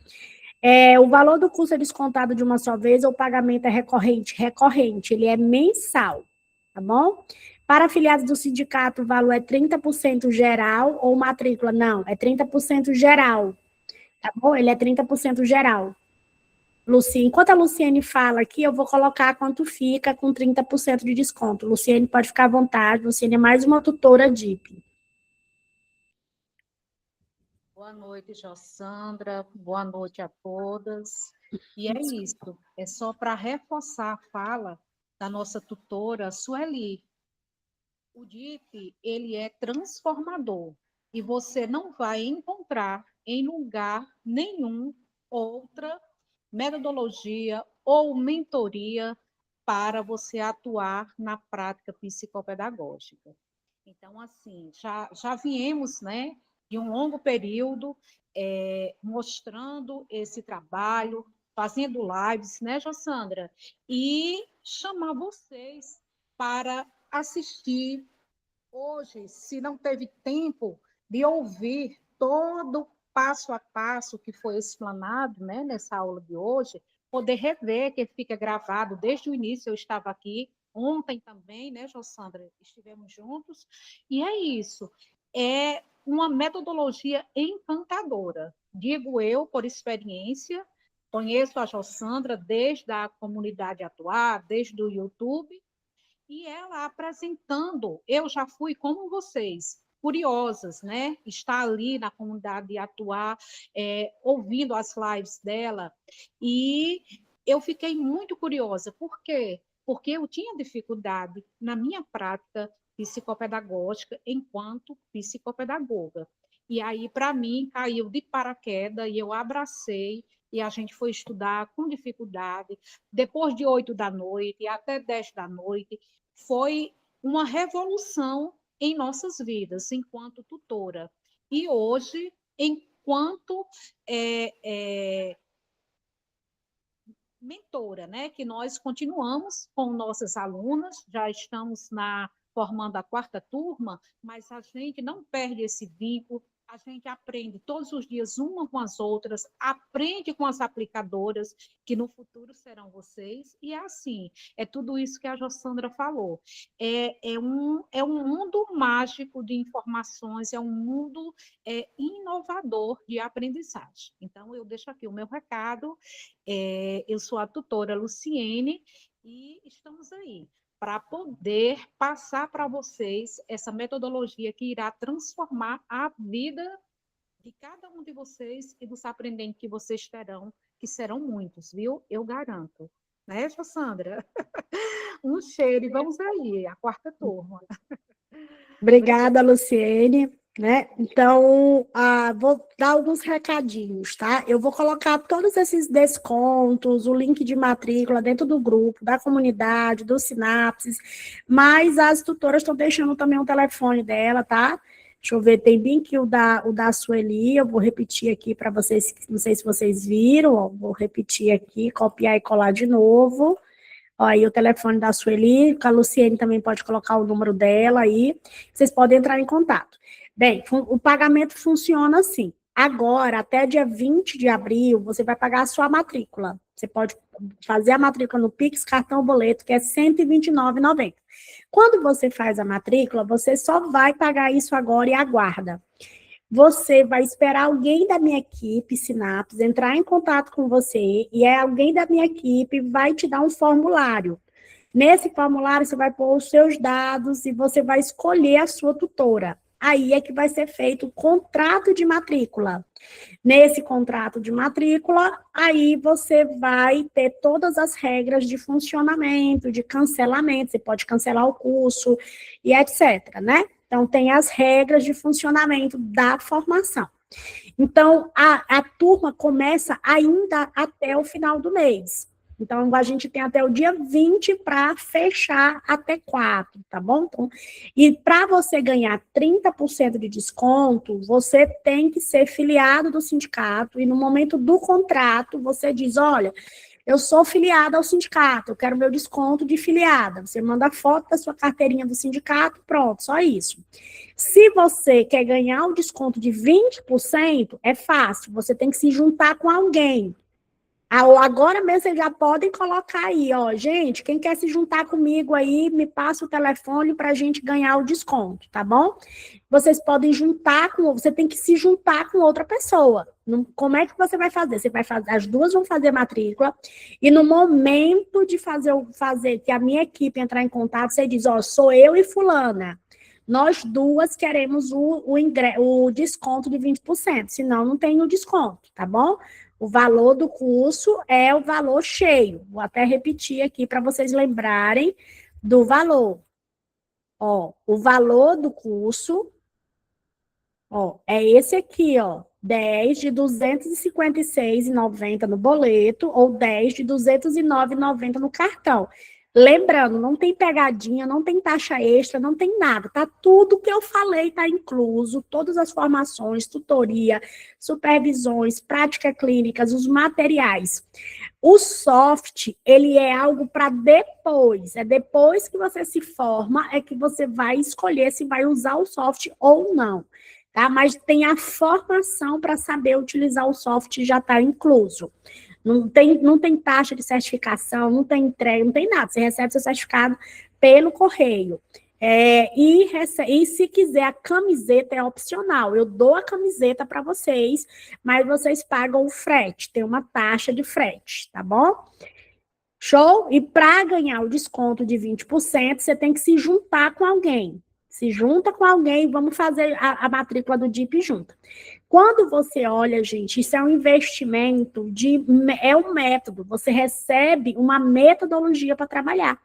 O valor do curso é descontado de uma só vez ou o pagamento é recorrente? Recorrente, ele é mensal, tá bom? Para afiliados do sindicato, o valor é 30% geral ou matrícula? Não, é 30% geral, tá bom? Ele é 30% geral. Luciene, enquanto a Luciene fala aqui, eu vou colocar quanto fica com 30% de desconto. Luciene, pode ficar à vontade, Luciene é mais uma tutora DIP. Boa noite, Jossandra. Boa noite a todas. E é isso, é só para reforçar a fala da nossa tutora Sueli. O DIP, ele é transformador e você não vai encontrar em lugar nenhum outra metodologia ou mentoria para você atuar na prática psicopedagógica. Então, assim, já viemos, né, de um longo período mostrando esse trabalho, fazendo lives, né, Jossandra? E chamar vocês para assistir. Hoje, se não teve tempo de ouvir todo passo a passo que foi explanado, né, nessa aula de hoje, poder rever, que fica gravado desde o início, eu estava aqui, ontem também, né, Jossandra, estivemos juntos, e é isso, é uma metodologia encantadora, digo eu, por experiência, conheço a Jossandra desde a comunidade atuar, desde o YouTube, e ela apresentando, eu já fui como vocês, curiosas, né? Estar ali na comunidade e atuar, ouvindo as lives dela, e eu fiquei muito curiosa. Por quê? Porque eu tinha dificuldade na minha prática psicopedagógica enquanto psicopedagoga. E aí, para mim, caiu de paraquedas e eu abracei e a gente foi estudar com dificuldade, depois de 8 da noite até 10 da noite, foi uma revolução em nossas vidas, enquanto tutora. E hoje, enquanto mentora, né? Que nós continuamos com nossas alunas, já estamos formando a 4ª turma, mas a gente não perde esse vínculo, a gente aprende todos os dias uma com as outras, aprende com as aplicadoras, que no futuro serão vocês, e é assim, é tudo isso que a Jossandra falou. É um mundo mágico de informações, é um mundo inovador de aprendizagem. Então, eu deixo aqui o meu recado, eu sou a tutora Luciene, e estamos aí para poder passar para vocês essa metodologia que irá transformar a vida de cada um de vocês e dos aprendentes que vocês terão, que serão muitos, viu? Eu garanto. Né, Jossandra? Um cheiro e vamos aí, a quarta turma. Obrigada, Luciene. Né? Então, vou dar alguns recadinhos, tá? Eu vou colocar todos esses descontos, o link de matrícula dentro do grupo, da comunidade, do Sinapses, mas as tutoras estão deixando também o telefone dela, tá? Deixa eu ver, tem bem que o da Sueli, eu vou repetir aqui para vocês, não sei se vocês viram, ó, vou repetir aqui, copiar e colar de novo. Ó, aí o telefone da Sueli, a Luciene também pode colocar o número dela aí, vocês podem entrar em contato. Bem, o pagamento funciona assim. Agora, até dia 20 de abril, você vai pagar a sua matrícula. Você pode fazer a matrícula no Pix, cartão, boleto, que é R$ 129,90. Quando você faz a matrícula, você só vai pagar isso agora e aguarda. Você vai esperar alguém da minha equipe, Sinapses, entrar em contato com você, e alguém da minha equipe vai te dar um formulário. Nesse formulário, você vai pôr os seus dados e você vai escolher a sua tutora. Aí é que vai ser feito o contrato de matrícula. Nesse contrato de matrícula, aí você vai ter todas as regras de funcionamento, de cancelamento, você pode cancelar o curso e etc, né? Então, tem as regras de funcionamento da formação. Então, a turma começa ainda até o final do mês. Então, a gente tem até o dia 20 para fechar até 4, tá bom? Então, e para você ganhar 30% de desconto, você tem que ser filiado do sindicato, e no momento do contrato, você diz, olha, eu sou filiada ao sindicato, eu quero meu desconto de filiada. Você manda a foto da sua carteirinha do sindicato, pronto, só isso. Se você quer ganhar o desconto de 20%, é fácil, você tem que se juntar com alguém. Agora mesmo vocês já podem colocar aí, ó, gente, quem quer se juntar comigo aí, me passa o telefone para a gente ganhar o desconto, tá bom? Vocês podem você tem que se juntar com outra pessoa. Como é que você vai fazer? Você vai fazer, as duas vão fazer matrícula, e no momento de fazer que a minha equipe entrar em contato, você diz, ó, sou eu e fulana. Nós duas queremos o desconto de 20%, senão não tem o desconto, tá bom? O valor do curso é o valor cheio. Vou até repetir aqui para vocês lembrarem do valor. Ó, o valor do curso, ó, é esse aqui, ó, 10 de R$ 256,90 no boleto ou 10 de R$ 209,90 no cartão. Lembrando, não tem pegadinha, não tem taxa extra, não tem nada, tá? Tudo que eu falei tá incluso, todas as formações, tutoria, supervisões, práticas clínicas, os materiais. O soft, ele é algo para depois, é depois que você se forma, é que você vai escolher se vai usar o soft ou não, tá? Mas tem a formação para saber utilizar o soft, já está incluso. Não tem taxa de certificação, não tem entrega, não tem nada. Você recebe seu certificado pelo correio. E se quiser, a camiseta é opcional. Eu dou a camiseta para vocês, mas vocês pagam o frete. Tem uma taxa de frete, tá bom? Show? E para ganhar o desconto de 20%, você tem que se juntar com alguém. Se junta com alguém, vamos fazer a matrícula do DIP junto. Quando você olha, gente, isso é um investimento, é um método, você recebe uma metodologia para trabalhar.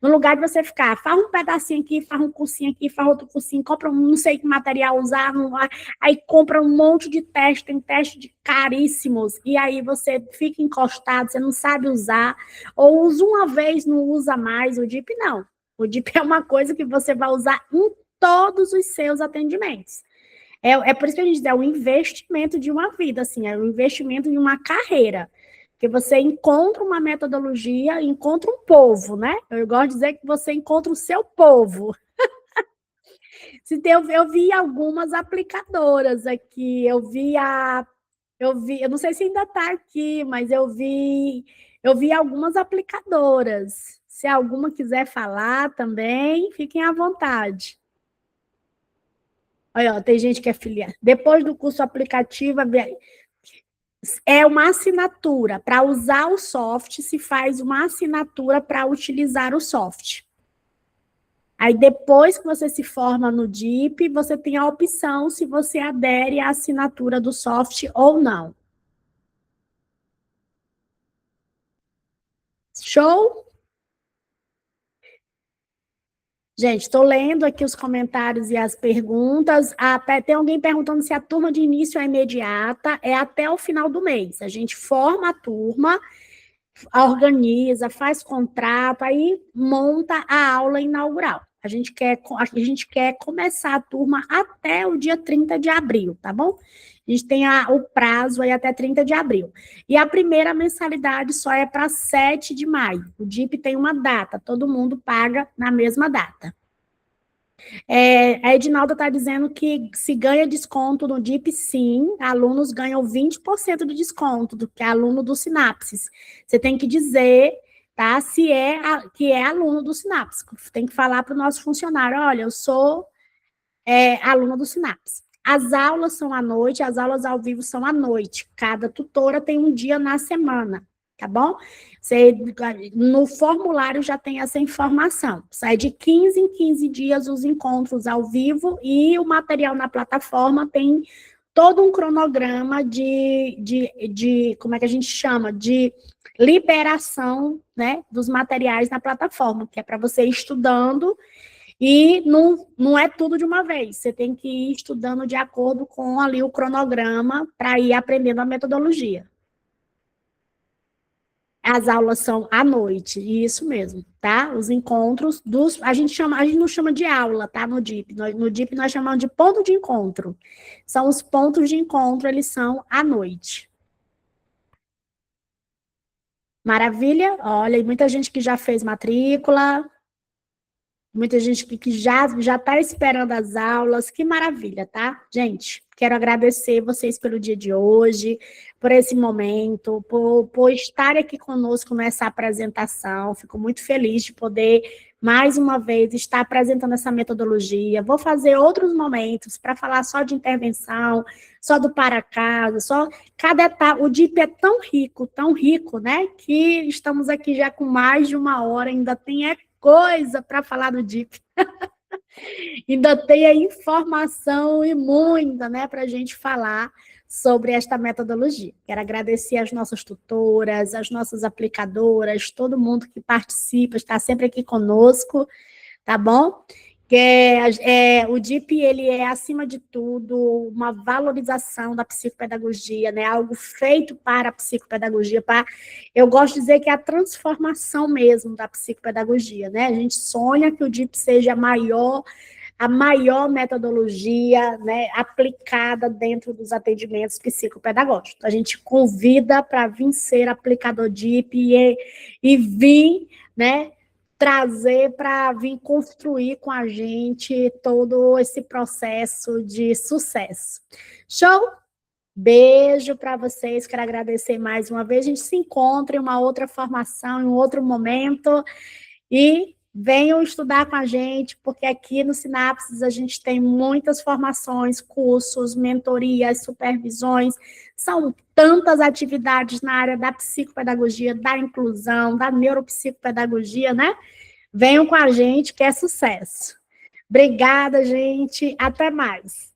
No lugar de você ficar, faz um pedacinho aqui, faz um cursinho aqui, faz outro cursinho, compra não sei que material usar, aí compra um monte de teste, tem teste de caríssimos, e aí você fica encostado, você não sabe usar, ou usa uma vez, não usa mais, o DIP não. O DIP é uma coisa que você vai usar em todos os seus atendimentos. É por isso que a gente diz, é um investimento de uma vida, assim, é um investimento de uma carreira. Porque você encontra uma metodologia, encontra um povo, né? Eu gosto de dizer que você encontra o seu povo. Eu vi algumas aplicadoras aqui, eu não sei se ainda está aqui, mas eu vi algumas aplicadoras. Se alguma quiser falar também, fiquem à vontade. Olha, ó, tem gente que é filiada. Depois do curso aplicativo, é uma assinatura. Para usar o soft, se faz uma assinatura para utilizar o soft. Aí, depois que você se forma no DIP, você tem a opção se você adere à assinatura do soft ou não. Show? Gente, estou lendo aqui os comentários e as perguntas. Até tem alguém perguntando se a turma de início é imediata. É até o final do mês. A gente forma a turma, organiza, faz contrato, aí monta a aula inaugural. A gente quer começar a turma até o dia 30 de abril, tá bom? A gente tem o prazo aí até 30 de abril. E a primeira mensalidade só é para 7 de maio. O DIP tem uma data, todo mundo paga na mesma data. A Edinalda está dizendo que se ganha desconto no DIP, sim, alunos ganham 20% de desconto, do que é aluno do Sinapses. Você tem que dizer, tá, que é aluno do Sinapses. Tem que falar para o nosso funcionário, olha, eu sou aluno do Sinapses. As aulas são à noite, as aulas ao vivo são à noite. Cada tutora tem um dia na semana, tá bom? No formulário já tem essa informação. Sai de 15 em 15 dias os encontros ao vivo e o material na plataforma tem todo um cronograma de como é que a gente chama? De liberação, né, dos materiais na plataforma, que é para você ir estudando. E não é tudo de uma vez, você tem que ir estudando de acordo com ali o cronograma para ir aprendendo a metodologia. As aulas são à noite, isso mesmo, tá? Os encontros a gente não chama de aula, tá? No DIP. No DIP nós chamamos de ponto de encontro. São os pontos de encontro, eles são à noite. Maravilha? Olha, muita gente que já fez matrícula. Muita gente que já está esperando as aulas, que maravilha, tá? Gente, quero agradecer vocês pelo dia de hoje, por esse momento, por estar aqui conosco nessa apresentação. Fico muito feliz de poder, mais uma vez, estar apresentando essa metodologia. Vou fazer outros momentos para falar só de intervenção, só do para-casa, só cada etapa. O DIP é tão rico, né? Que estamos aqui já com mais de 1 hora, ainda tem coisa para falar do DIP. Ainda tem a informação e muita, né, para a gente falar sobre esta metodologia. Quero agradecer às nossas tutoras, às nossas aplicadoras, todo mundo que participa, está sempre aqui conosco, tá bom? O DIP, ele é, acima de tudo, uma valorização da psicopedagogia, né? Algo feito para a psicopedagogia, eu gosto de dizer que é a transformação mesmo da psicopedagogia, né? A gente sonha que o DIP seja a maior metodologia, né, aplicada dentro dos atendimentos psicopedagógicos. A gente convida para vir ser aplicador DIP e vir, né, trazer para vir construir com a gente todo esse processo de sucesso. Show? Beijo para vocês, quero agradecer mais uma vez. A gente se encontra em uma outra formação, em um outro momento, e venham estudar com a gente, porque aqui no Sinapses a gente tem muitas formações, cursos, mentorias, supervisões, são tantas atividades na área da psicopedagogia, da inclusão, da neuropsicopedagogia, né? Venham com a gente, que é sucesso. Obrigada, gente. Até mais.